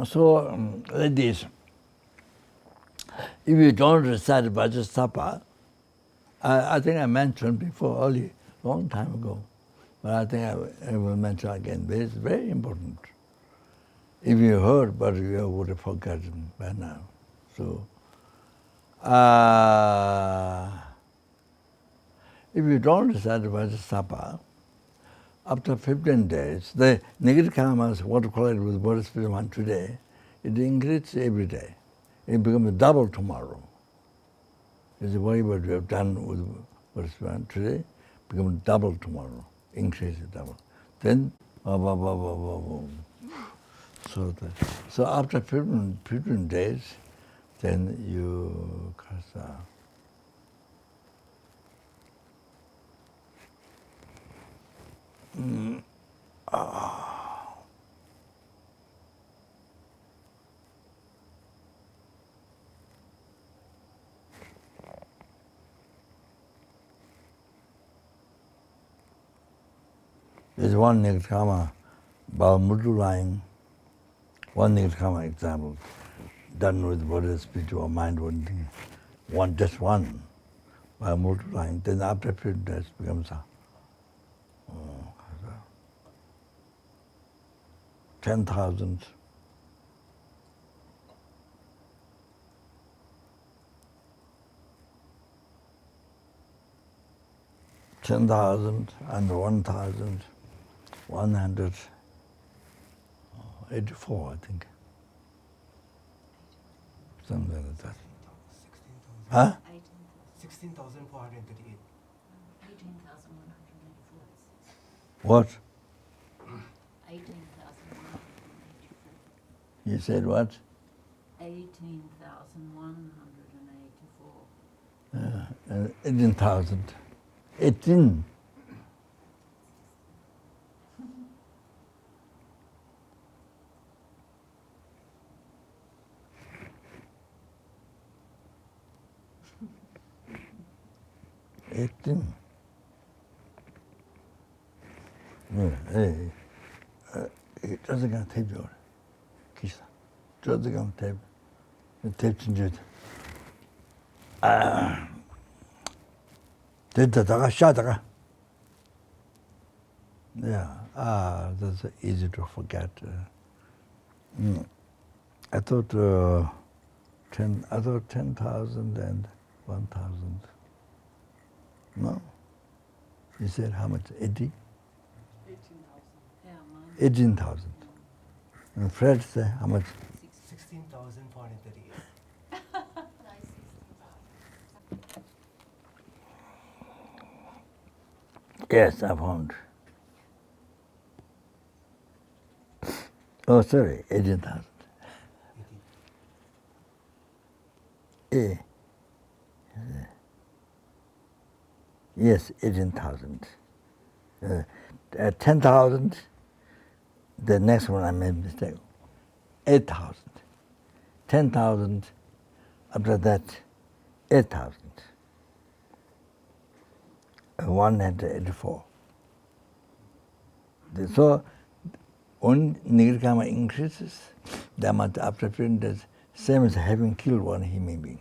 so like this. If you don't recite Bodhisattva, I think I mentioned before early, long time ago, but I think I will mention again. But it's very important. If you heard, but you would have forgotten by now. So, if you don't recite Bodhisattva, after 15 days, the negative karmas, what we call it with Bodhisattva one today, it increases every day. It becomes double tomorrow. It's what you have done with Bodhisattva one today, becomes double tomorrow, increases double. Then, so after 15 days, then you There's one Nirkama, Balmudu line, one Nirkama example, done with Buddha's spiritual mind, just one, Balmudu line. Then after a few days becomes 10,000. 10,000 and 1,184, I think. Something like that. 16,000. Huh? 16,438. 18,184. What? 18,184. You said what? 18,184. 18,000. 18. 저도 그냥 대비를 기사. 저도 그냥 대비진주. 됐다가 샤다가. Yeah. That's easy to forget. I thought 10,000 and 1,000. No? You said how much? 80? 18,000. Yeah, mine. 18,000. And Fred said how much? 16,438. Yes, I found. Oh, sorry, 18,000. 80. Yes, 18,000. 10,000, the next one I made a mistake. 8,000. 10,000, after that, 8,000. 184. So, when Nirkama increases, the amount after 20 days, same as having killed one human being.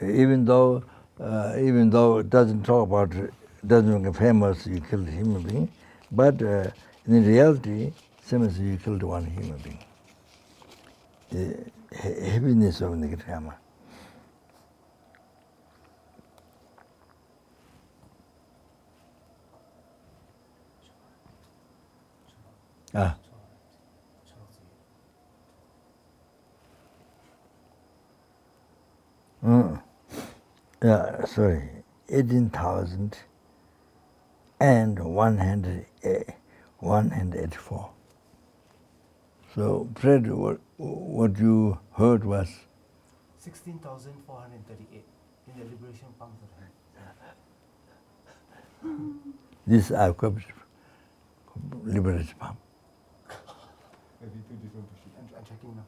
Even though it doesn't talk about, doesn't make famous, you killed a human being, but in reality, same as you killed one human being. The heaviness of Nirkama. Yeah, sorry, 18,000 and 184. So, Fred, what you heard was? 16,438 in the liberation palms of the hand. This are liberation palm. Maybe two different positions. I'm checking now.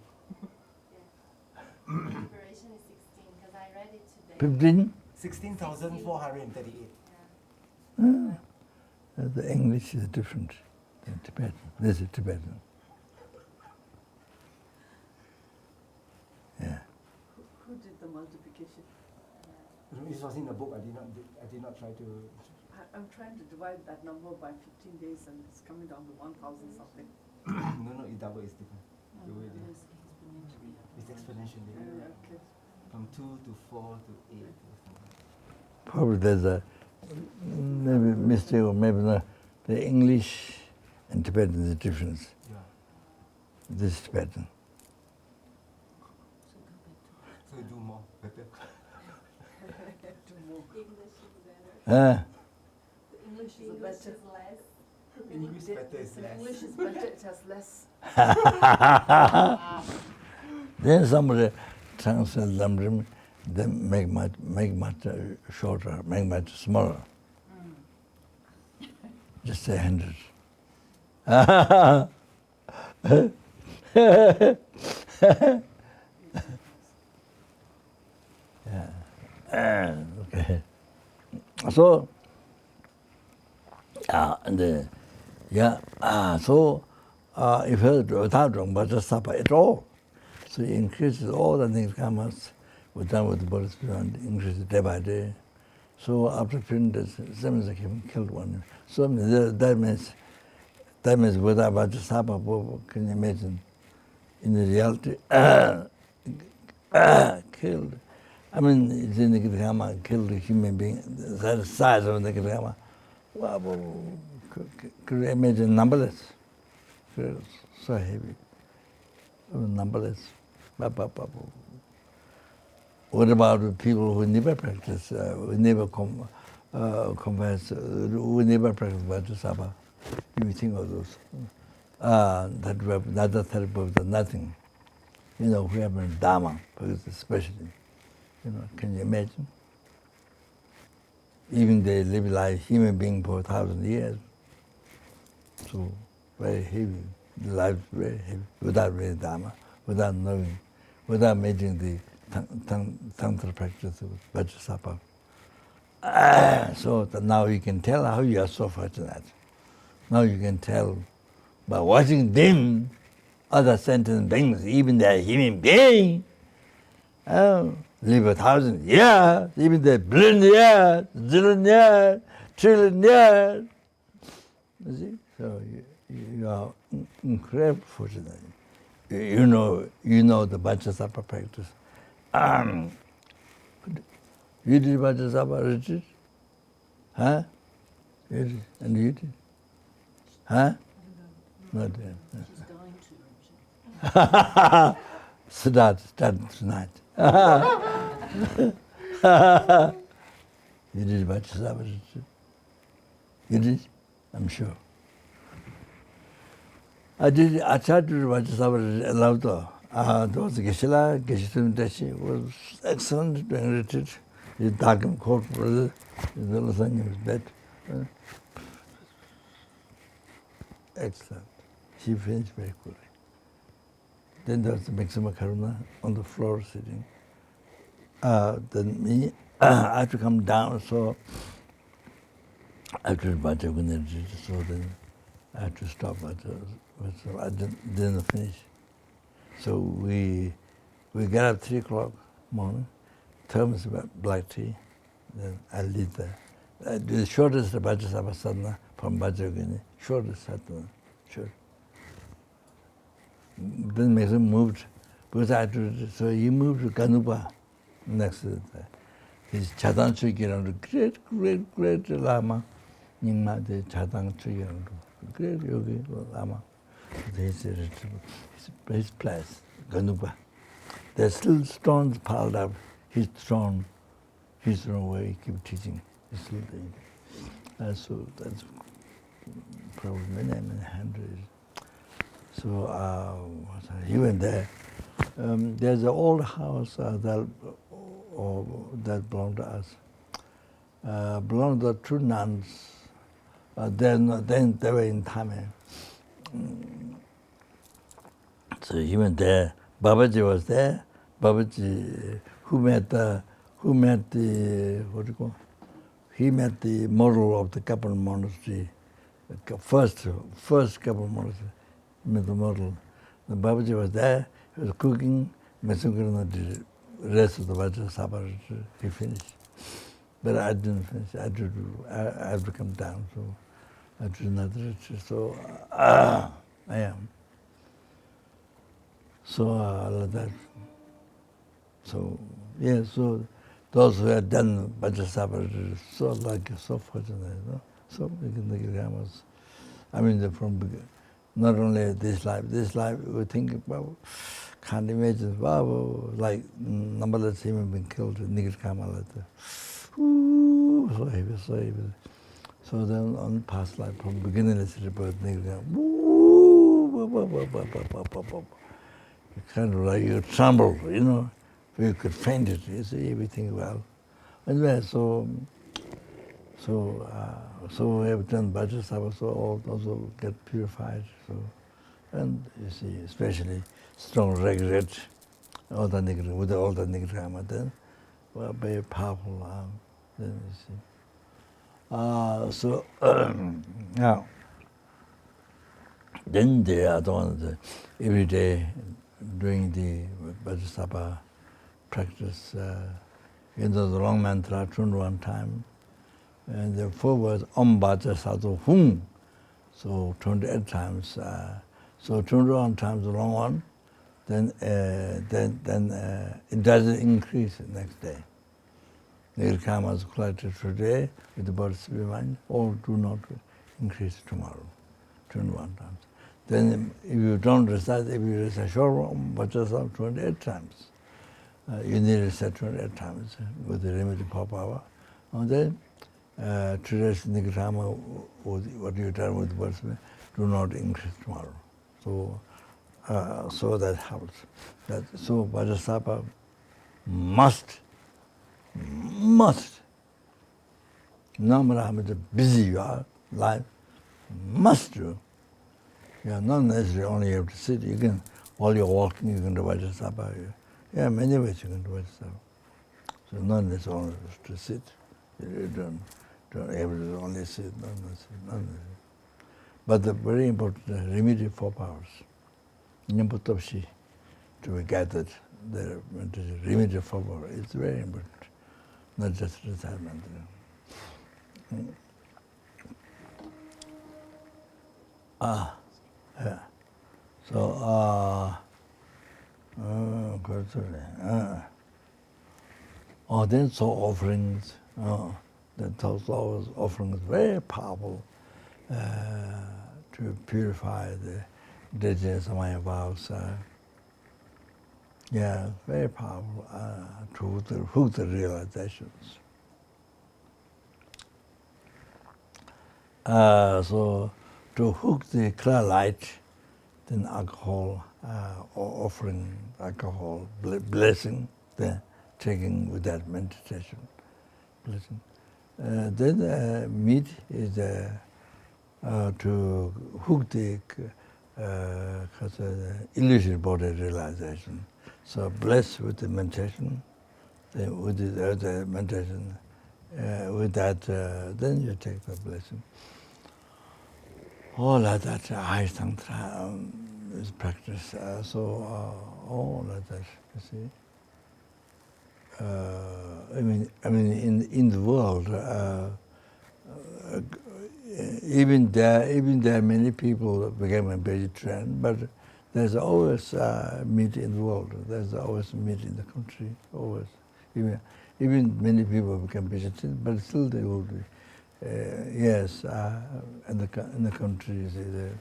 Liberation is 16 because I read it today. 15? 16,438. The English is different than Tibetan. This is Tibetan. Yeah. Who did the multiplication? This was in the book. I did not try to. I'm trying to divide that number by 15 days and it's coming down to 1,000 something. No, it's double. It's different. The way they- It's exponentially. It's exponentially. Okay. From 2 to 4 to 8. Probably there's a maybe mistake or maybe not. The English and Tibetan is a difference. Yeah. This is Tibetan. So you do more better. Two more. English is better. The English is English better. is less. English better is less. English is better, it has less. Then somebody translates lamrim, then make much shorter, make much smaller. just say 100. Okay. So, if without bodhisattva at all, so it increases all the things karmas we've done with the bodhisattva and increases day by day. So after 15 days, seven he killed one. So that means without bodhisattva, can you imagine? In the reality, killed. I mean, the Nikitama killed a human being, the size of the Nikitama. Wow, could you imagine numberless? So heavy, numberless. What about the people who never practice, who never confess, who never practice bodhisattva? You think of those. That we have another therapy of nothing. We have a Dharma, especially. Can you imagine? Even they live like human being for 1,000 years. So very heavy. The life is very heavy. Without real Dharma, without knowing, without making the Tantra practice of bodhisattva. So now you can tell how you are so fortunate. Now you can tell by watching them, other sentient beings, even they are human beings, live 1,000 years, even they billion years, zillion years, trillion years. You see? So you are incredibly fortunate. You know the bodhisattva practice. You did bodhisattva retreat? Huh? You did. And you did? Huh? Not yet. She's going to. Start tonight. You did bodhisattva retreat? You did? I'm sure. I tried to do bodhisattva retreat allowed. There was Geshe-la, Geshe-tum Deshi, was excellent doing retreat. His Darkham court brother, his little son in his bed. Excellent. She finished very quickly. Then there was the Maxima Karuna on the floor sitting. Then me, I had to come down, so after Bhajan, so then I had to stop. So I didn't finish. So we got up 3 o'clock morning, thermos about black tea, then I lead there. I do the shortest Vajrasattva sadhana from Vajrayogini, shortest sadhana, short. Then Maxim moved, because I had to, so he moved to Kanupa next to that. His Chadang Chukirang, great Lama, Nyingma de Chadang Chukirang, great yogi Lama. His place, Kanupa. There's still stones piled up. His throne where he keeps teaching. It's still there. So that's probably many hundreds. So he went there. There's an old house that belonged to us. Belonged to 2 nuns. Then they were in Thame. So he went there. Babaji was there. Babaji, who met the what do you call? He met the model of the Kopan Monastery, first Kopan Monastery. He met the model. The Babaji was there. He was cooking. Messunkarana did the rest of the Vajrasattva. He finished, but I didn't finish. I had to come down. So I did another retreat. So I am. So like that. So yeah. So those who had done Vajrasattva, so fortunate, So I mean, they're from not only this life. We think about. Can't imagine. Wow, like numberless human being killed in Nikitama like that. So heavy. So then on past life, from beginning of the birth, you kind of like you tremble, You could faint it, you see everything well. Anyway, so So we have done bodhisattva, so all also get purified. So, and you see, especially strong regret, with all the nigrama, then were very powerful. Then you see. Now, then the other ones, every day doing the bodhisattva practice, the long mantra, tuned one time. And the 4 words, Om Bhaja Sadhu Hum. So 28 times. So 21 times the long one, then it doesn't increase the next day. The karma is collected today with the bodhisattva mind, or do not increase tomorrow, 21 times. Then if you don't recite, if you recite short Om Bhaja Sadhu 28 times, you need to recite 28 times with the remedy power. And then today's nigrama, what you done with words, do not increase tomorrow. So, so that helps. So bodhisattva must, no matter how much busy you are, life, must do. You are not necessarily only have to sit. You can, while you're walking, you can do bodhisattva. Yeah, many ways you can do bodhisattva. So not necessarily only to sit. You don't able to only sit, not necessarily. But the very important remedy 4 powers. Nyambutopshi, to be gathered, the remedy 4 powers. It's very important, not just retirement. Yeah. So, then so offerings. Those offerings very powerful to purify the degenerating vows. Yeah, very powerful to hook the realizations. So to hook the clear light, then alcohol, offering alcohol, blessing, then taking with that meditation, blessing. Then meat is to hook the illusion body realization. So bless with the meditation, then with the meditation, with that, then you take the blessing. All of that high tantra is practice. All of that, you see. I mean, in the world, even there many people became a vegetarian, but there's always meat in the world. There's always meat in the country. Always, even many people become vegetarian, but still they will be. Yes, in the country, there's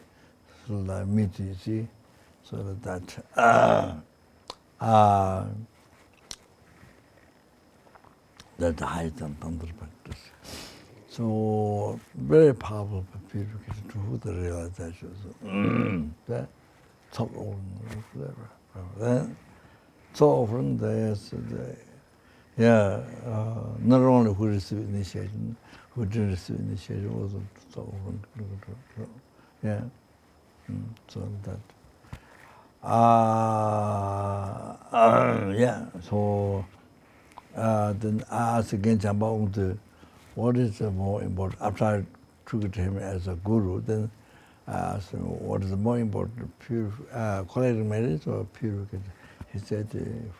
still meat. You see, so that. That's the high tantra practice. So very powerful purification to hook the realization. That top offering, whatever. Then top offering, there's not only who received initiation, who didn't receive initiation, also top offering. Yeah, so that. So. Then I asked again Jambang, what is the more important? After I took it to him as a guru, then I asked him, what is the more important, collecting merits or purification? He said,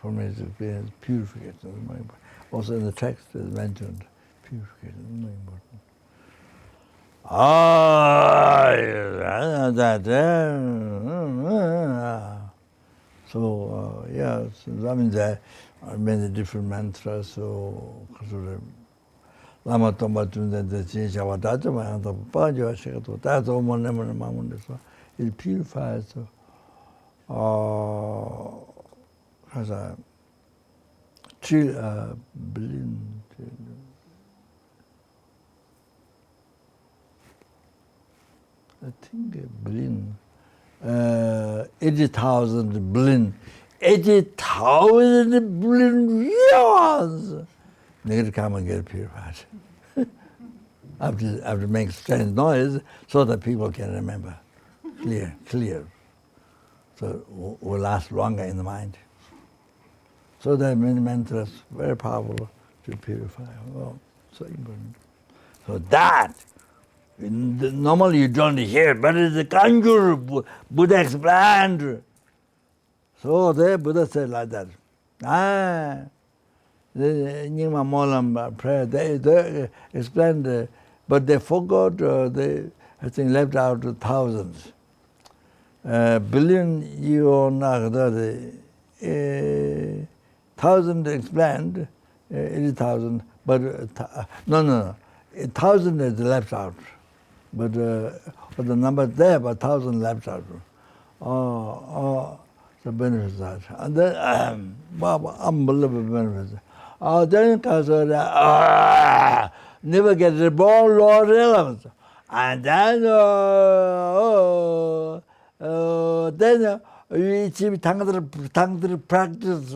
from his experience, purification is more important. Also in the text is mentioned, purification is more important. So, that means there are many different mantras, so Lama Tomba Tunda, the Chinshawa Dajama, and the Baja Shekato, that's all one name and Mamun. It purifies. Has a chill, billion. I think a billion. 80,000 billion. 80,000 billion years. They come and get purified. have to make strange noise so that people can remember. Clear. So it will last longer in the mind. So there are many mantras, very powerful to purify. Oh, so important. So that, normally you don't hear, but it's a conjure, Buddha explained. So the Buddha said like that. The Nyingma Molam prayer, they explained, but they forgot, I think left out thousands. Billion year thousand explained, 80,000, but no, 1,000 is left out, but the number there, but 1,000 left out. The benefits that, and then unbelievable benefits. Then because never get reborn, Lord relevance, and then you achieve Tantra practice.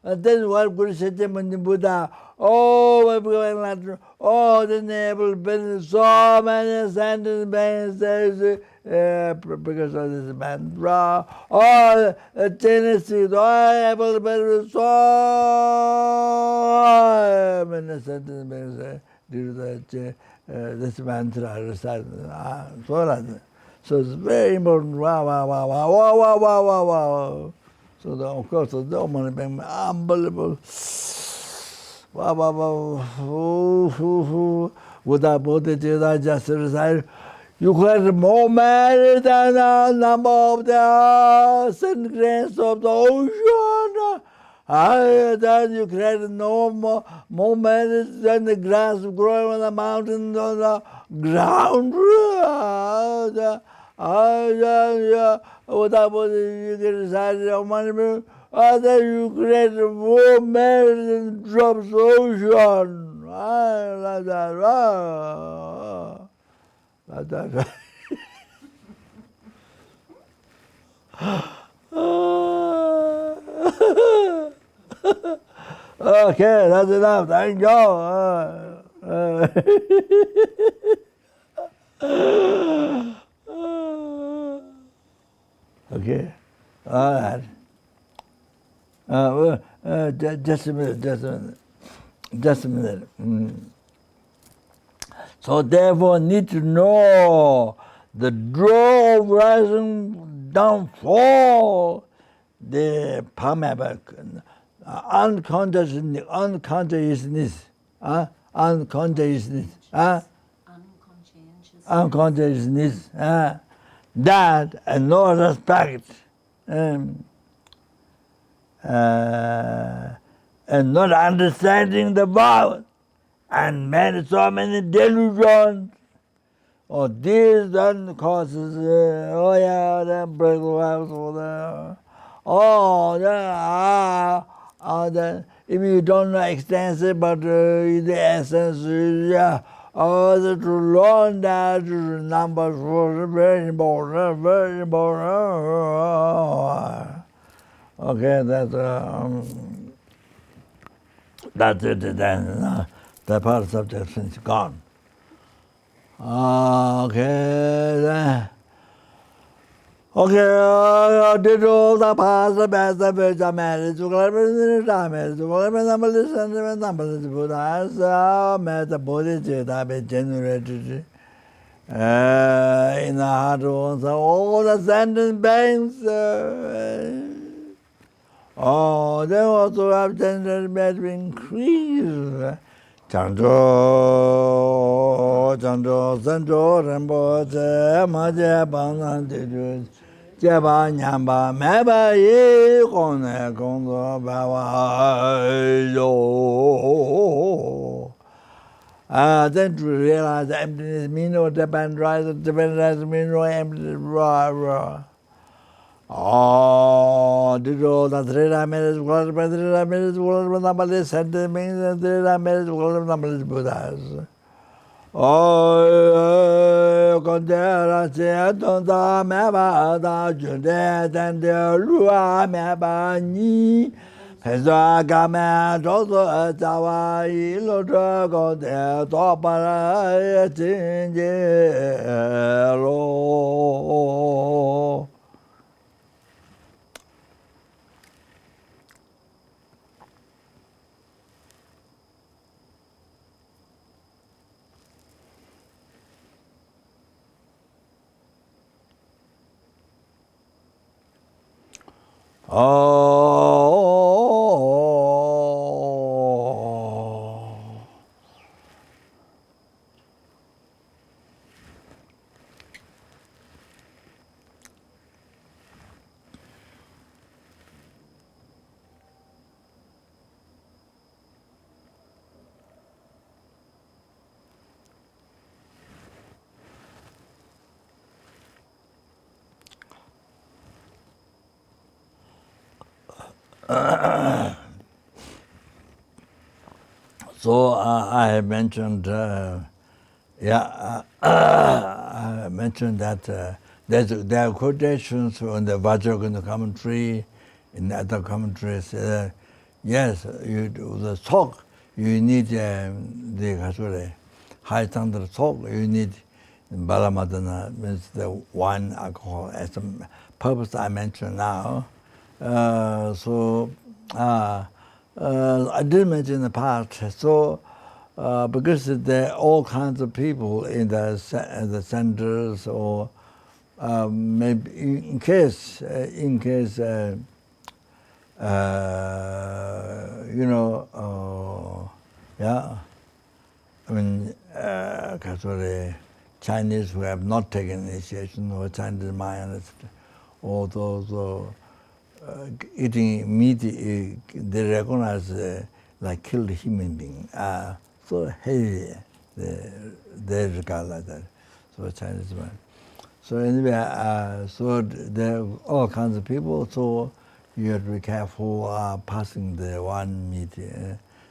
And then what Guru said to Buddha, the navel been so many sentences because of this mantra. Genesis, able been so many sentences due to this mantra recited. So it's very important. Wow. So of course the Dhamma being unbelievable. Without bodhichitta just recite, you create more matter than the number of the centigrades of the ocean. Then you create no more matter than the grass growing on the mountain on the ground. Without you get decided on money, then you create more matter than drops of ocean. Like that. Like that. Okay, that's enough. Thank you. Okay, all right. Just a minute. So therefore, need to know the draw of rising downfall, the unconsciousness, unconsciousness, that and no respect, and not understanding the vows, and so many delusions. This then causes, then break the vows, then if you don't know extensive, but the essence is, to learn that numbers was very important. Okay, that's it then. The part of subject is gone. Okay, did all the past, the best, the best, the marriage, the marriage, the numbers, Buddhas, met the bodhichitta be generated in the heart of all the sentient beings. They also have generated to increase. Chanjo, Rinpoche, Maje, Banan, Deju, Jeba, Nyamba, Meba, Yi, Kone, Kondo, Bawa, Yo. Then to realize the emptiness means no depend rise means no emptiness. Did all the 3 minutes, what by 3 minutes, what number sentiments, 3 minutes, what number Buddhas. Condera, Meba, Junde, and the Lua, Meba, Ni, Hezwa Gama Jozo Tawa Ilo Drago de Topara Tinjelo. So I have mentioned, I mentioned that there are quotations from the Vajrayana commentary, in other commentaries. Yes, the talk you need the high standard talk you need Balamadana means the wine, alcohol as the purpose I mentioned now. I did mention in the past. So because there are all kinds of people in the centers, or maybe in case I mean, Chinese who have not taken initiation, or Chinese Mayans, or those eating meat, they recognize like killed human being. So heavy, they regard like that. So Chinese man. So anyway, so there are all kinds of people. So you have to be careful passing the one meat.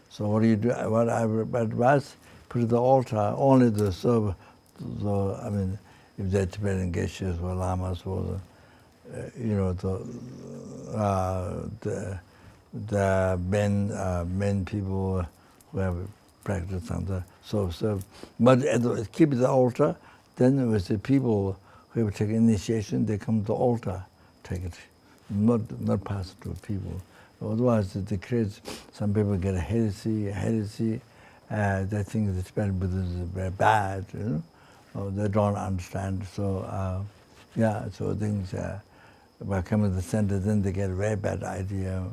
So what do you do? What I advise, put the altar only to serve. I mean, if they're Tibetan geishas or lamas or the men people who have practiced on the serve. But keep the altar. Then with the people who have taken initiation, they come to the altar, take it, not pass it to people. Otherwise, it creates, some people get a heresy. They think the Tibetan Buddhism is very bad, or they don't understand. So, so things, by coming to the center, then they get a very bad idea,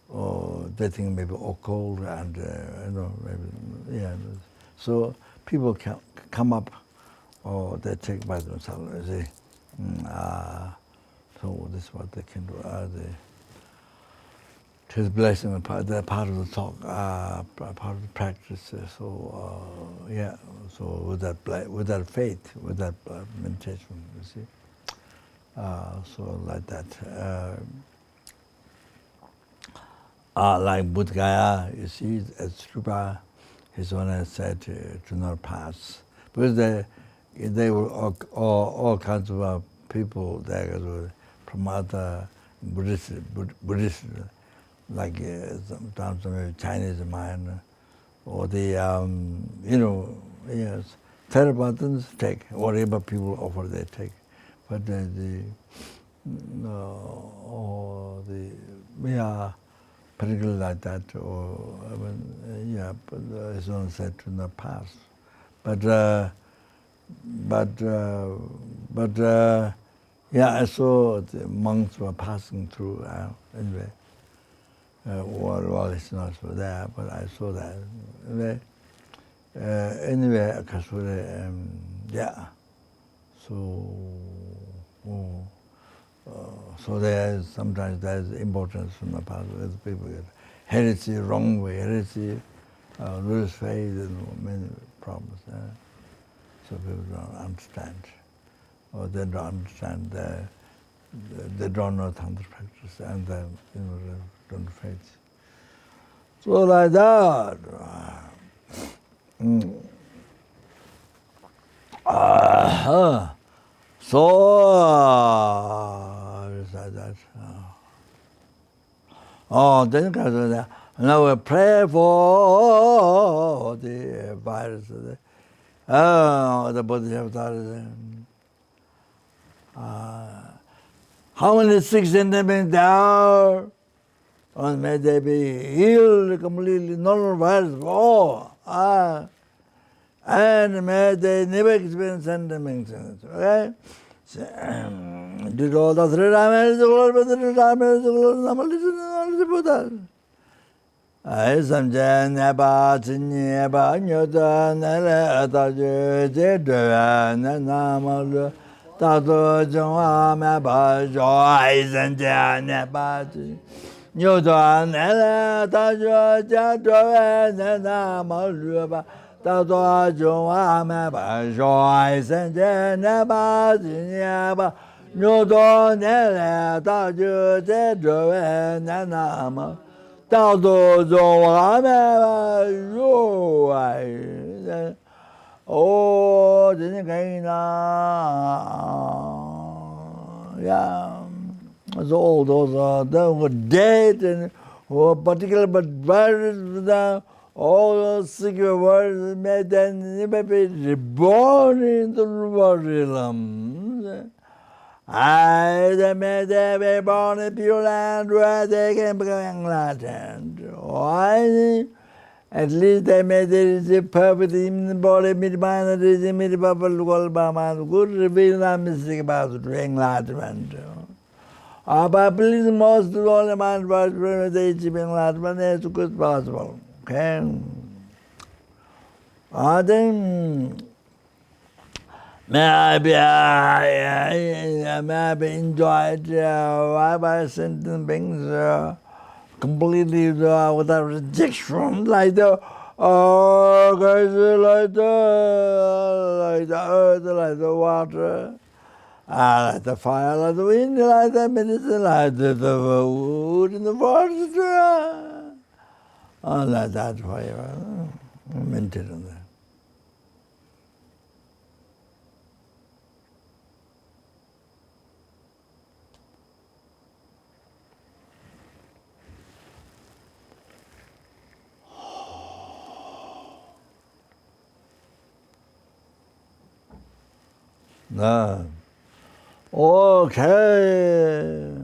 or they think maybe occult, and maybe, So people can come up, or they take by themselves and say, so this is what they can do. His blessing, they're part of the talk, part of the practice. So with that faith, with that meditation, you see. So like that. Like Buddha Gaya, you see, as Rupa, his owner said to not pass. Because they were all kinds of people there from other Buddhist, like sometimes maybe Chinese mind, or the, Therapatans take, whatever people offer they take. But particularly like that, or but his own said to not pass. But I saw the monks were passing through anyway. Well, it's not so there, but I saw that. Anyway, so sometimes there's importance from the past with people get heresy, wrong way, heresy, lose faith, and many problems. So people don't understand, or they don't understand. They don't know Tantra practice, and they don't faith. So like that. So like that. then now we pray for the virus. The bodhichitta. How many sick sentiments there are? And may they be healed completely, no virus. And may they never experience sentiments. Okay? Did all the three dimensions, but the three dimensions, Buddha. I samja neba chinye ba nyoda nele ta je je de na namalu ta do jwa ma ba jo ai samja neba chin nyoda nele ta je je de na namalu ba ta do jwa ma ba jo ai samja neba chin ba nyoda nele ta je je de na namalu 到处中华美如爱，哦，真的可以呢，yeah. So all those that were dead and were particular but all those secret words made them never be reborn into the realm. They may they be born in pure land where they can become enlightened. Why? At least they may receive perfect in the body, mid-mind, and receive mid-purple, good reveal the mystic about to enlightenment. But please most of all the mind was when they achieve enlightenment as good as possible. Okay? Then maybe enjoyed by sentient beings completely without rejection, like the like the earth, like the water, like the fire, like the wind, like the medicine, like the wood in the forest, like that fire. Maintain on that. No. Okay.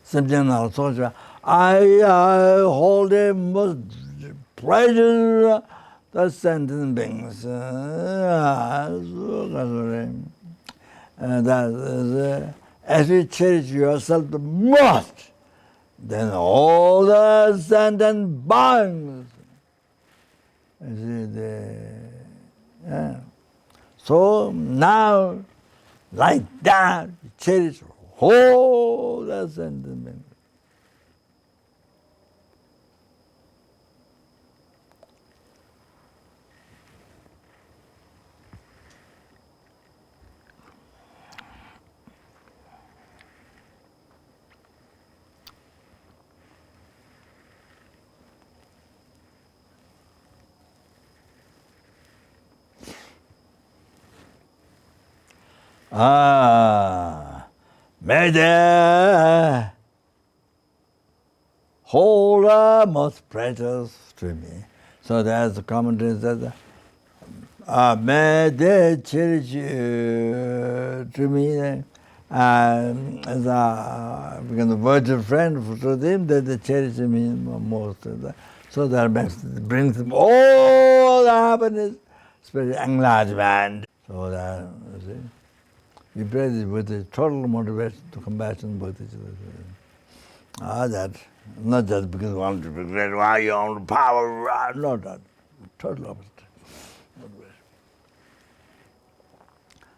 Something also. I hold a most precious the sentient beings. That is, as you cherish yourself the most, then all the sentient beings. So now, like that, cherish all the sentiment. May they hold most precious to me. So there's the commentary that may they cherish to me as a because the virtual friend to them that they cherish me most. So that brings them all the happiness, spirit enlargement. So that you see. You pray this with a total motivation to compassion, bodhichitta. That not just because you want to be great, why you want power, not that. Total opposite.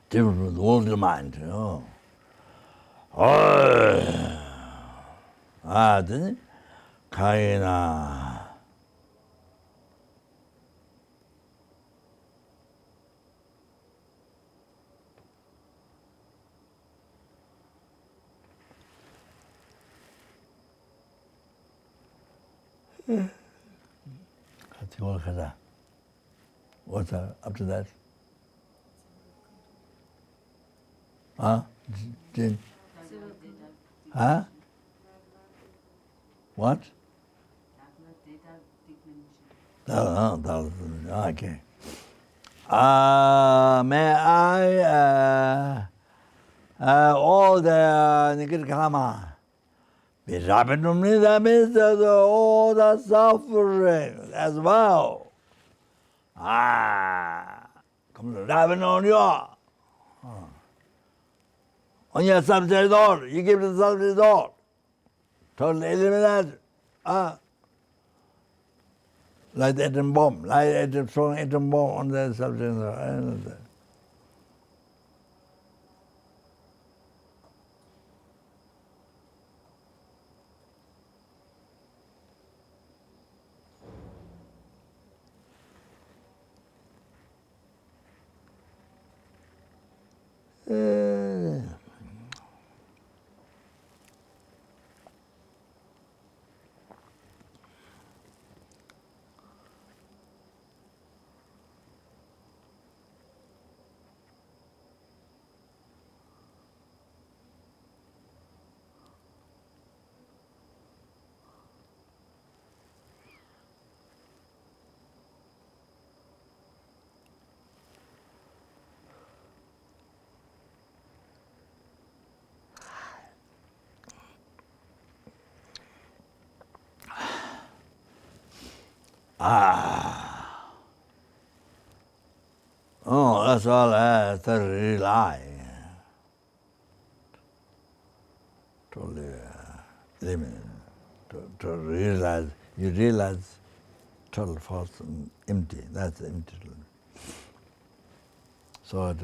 Different with the worldly mind, you know. Then Kaina. What's up to that? Huh? Jin. Huh? What? Okay. May I all the Nikirkama be rapidly that means all the suffering as well. Come to rapid on you. On your subject door, you give the subject door. Totally eliminate. Like the atom bomb, like throwing atom bomb on the subject. Oh, that's all I have to rely. Totally eliminate. To realize, you realize total false and empty. That's empty. So it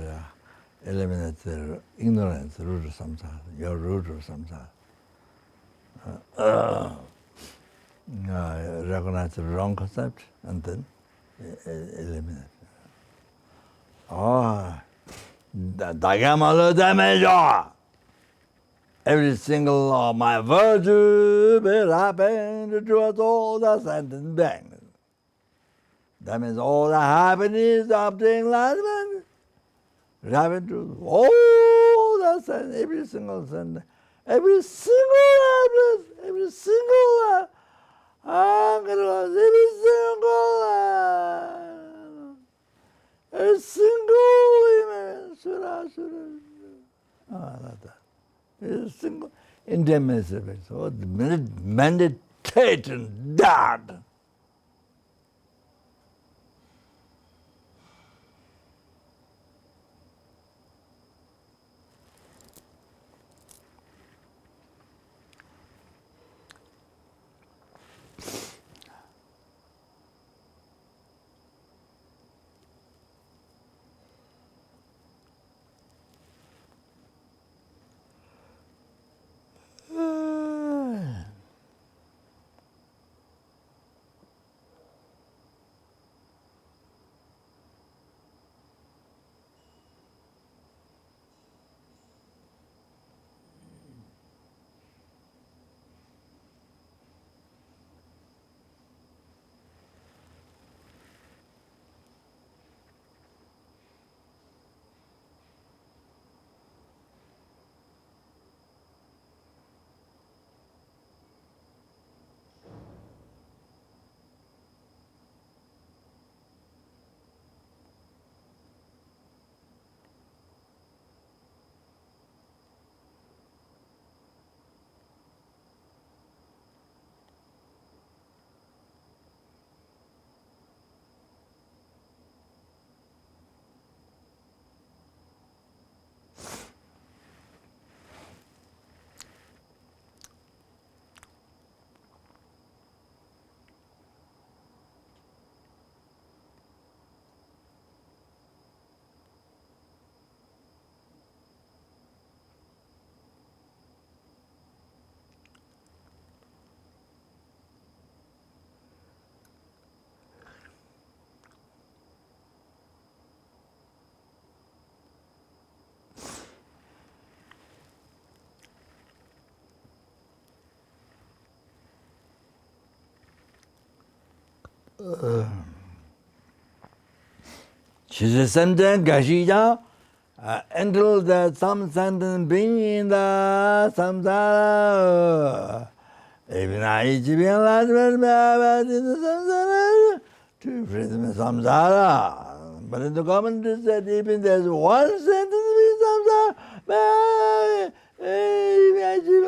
eliminates the ignorance, the root of samsara, your root of samsara. Recognize the wrong concept and then eliminate. Dagamalo damage. Every single of my virtue will happen to us all the sentence bang. That means all the happiness of being life happen to all the sentence, every single sentence, every single happiness, every single every single sura. Like that. It's a single indemnity. So meditate and that. She says, "Something, Gashija, until that some sentence being in the samsara. Even I each being last in the samsara to freedom in samsara. But in the commentary said even there's one sentence in samsara, even I achieve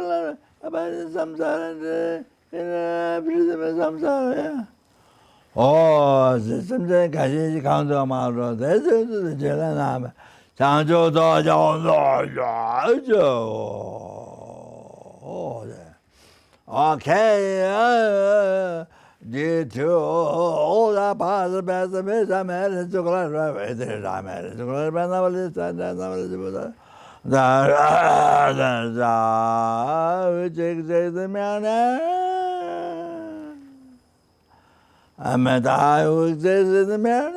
about the samsara and freedom in samsara. Yeah. Oh, sometimes 가시 강도 말로 대해서 제가 나면 장조도 장조도 okay did you all the past best best man to go right there man to go right now this and that which exists the man I'm at I who exists in the man.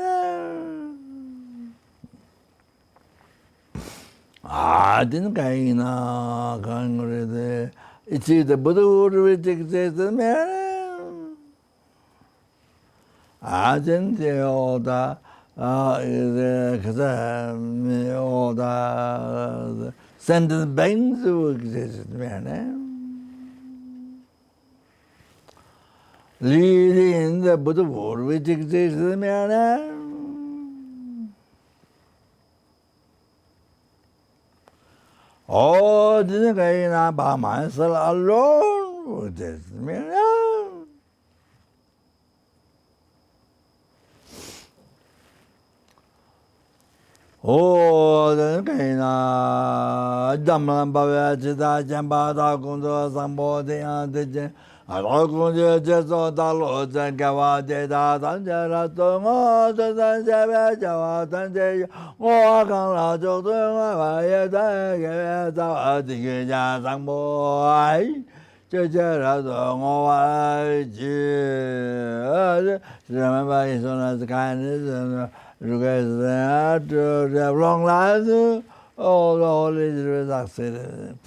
Didn't Kaina Congress. It's the Buddha which exists in the man. I didn't say all the all the sentence banks who exist in the man. Leading the Buddha world which exists in the man. Oh, didn't I by myself alone with this man? Oh, didn't I Damlan Bavachita Jambada Kundo Sambodi and the I don't just all the Lord and Gavade that and the Tongo, the Java, and the walk on the boy. Remember his own kindness and request to have long lives. All the holy succeeded.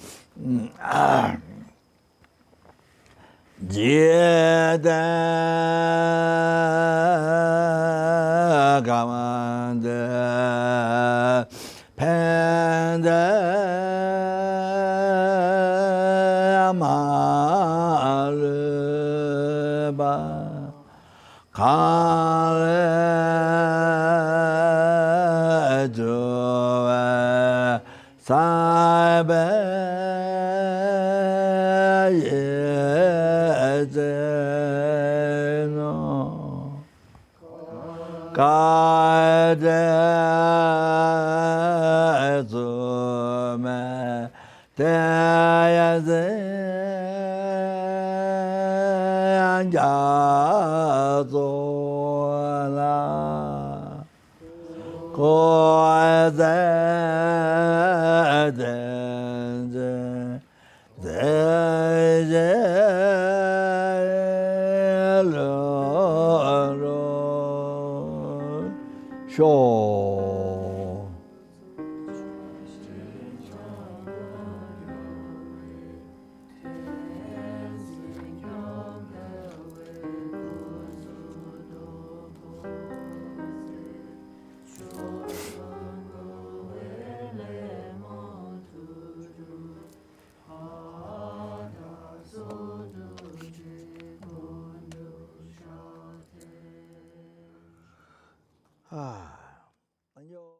Jeda Gamanda Panda Amalba Kale Jova Saibe Kaide Zume Teyaze Anjazola Koide Sure. Ah.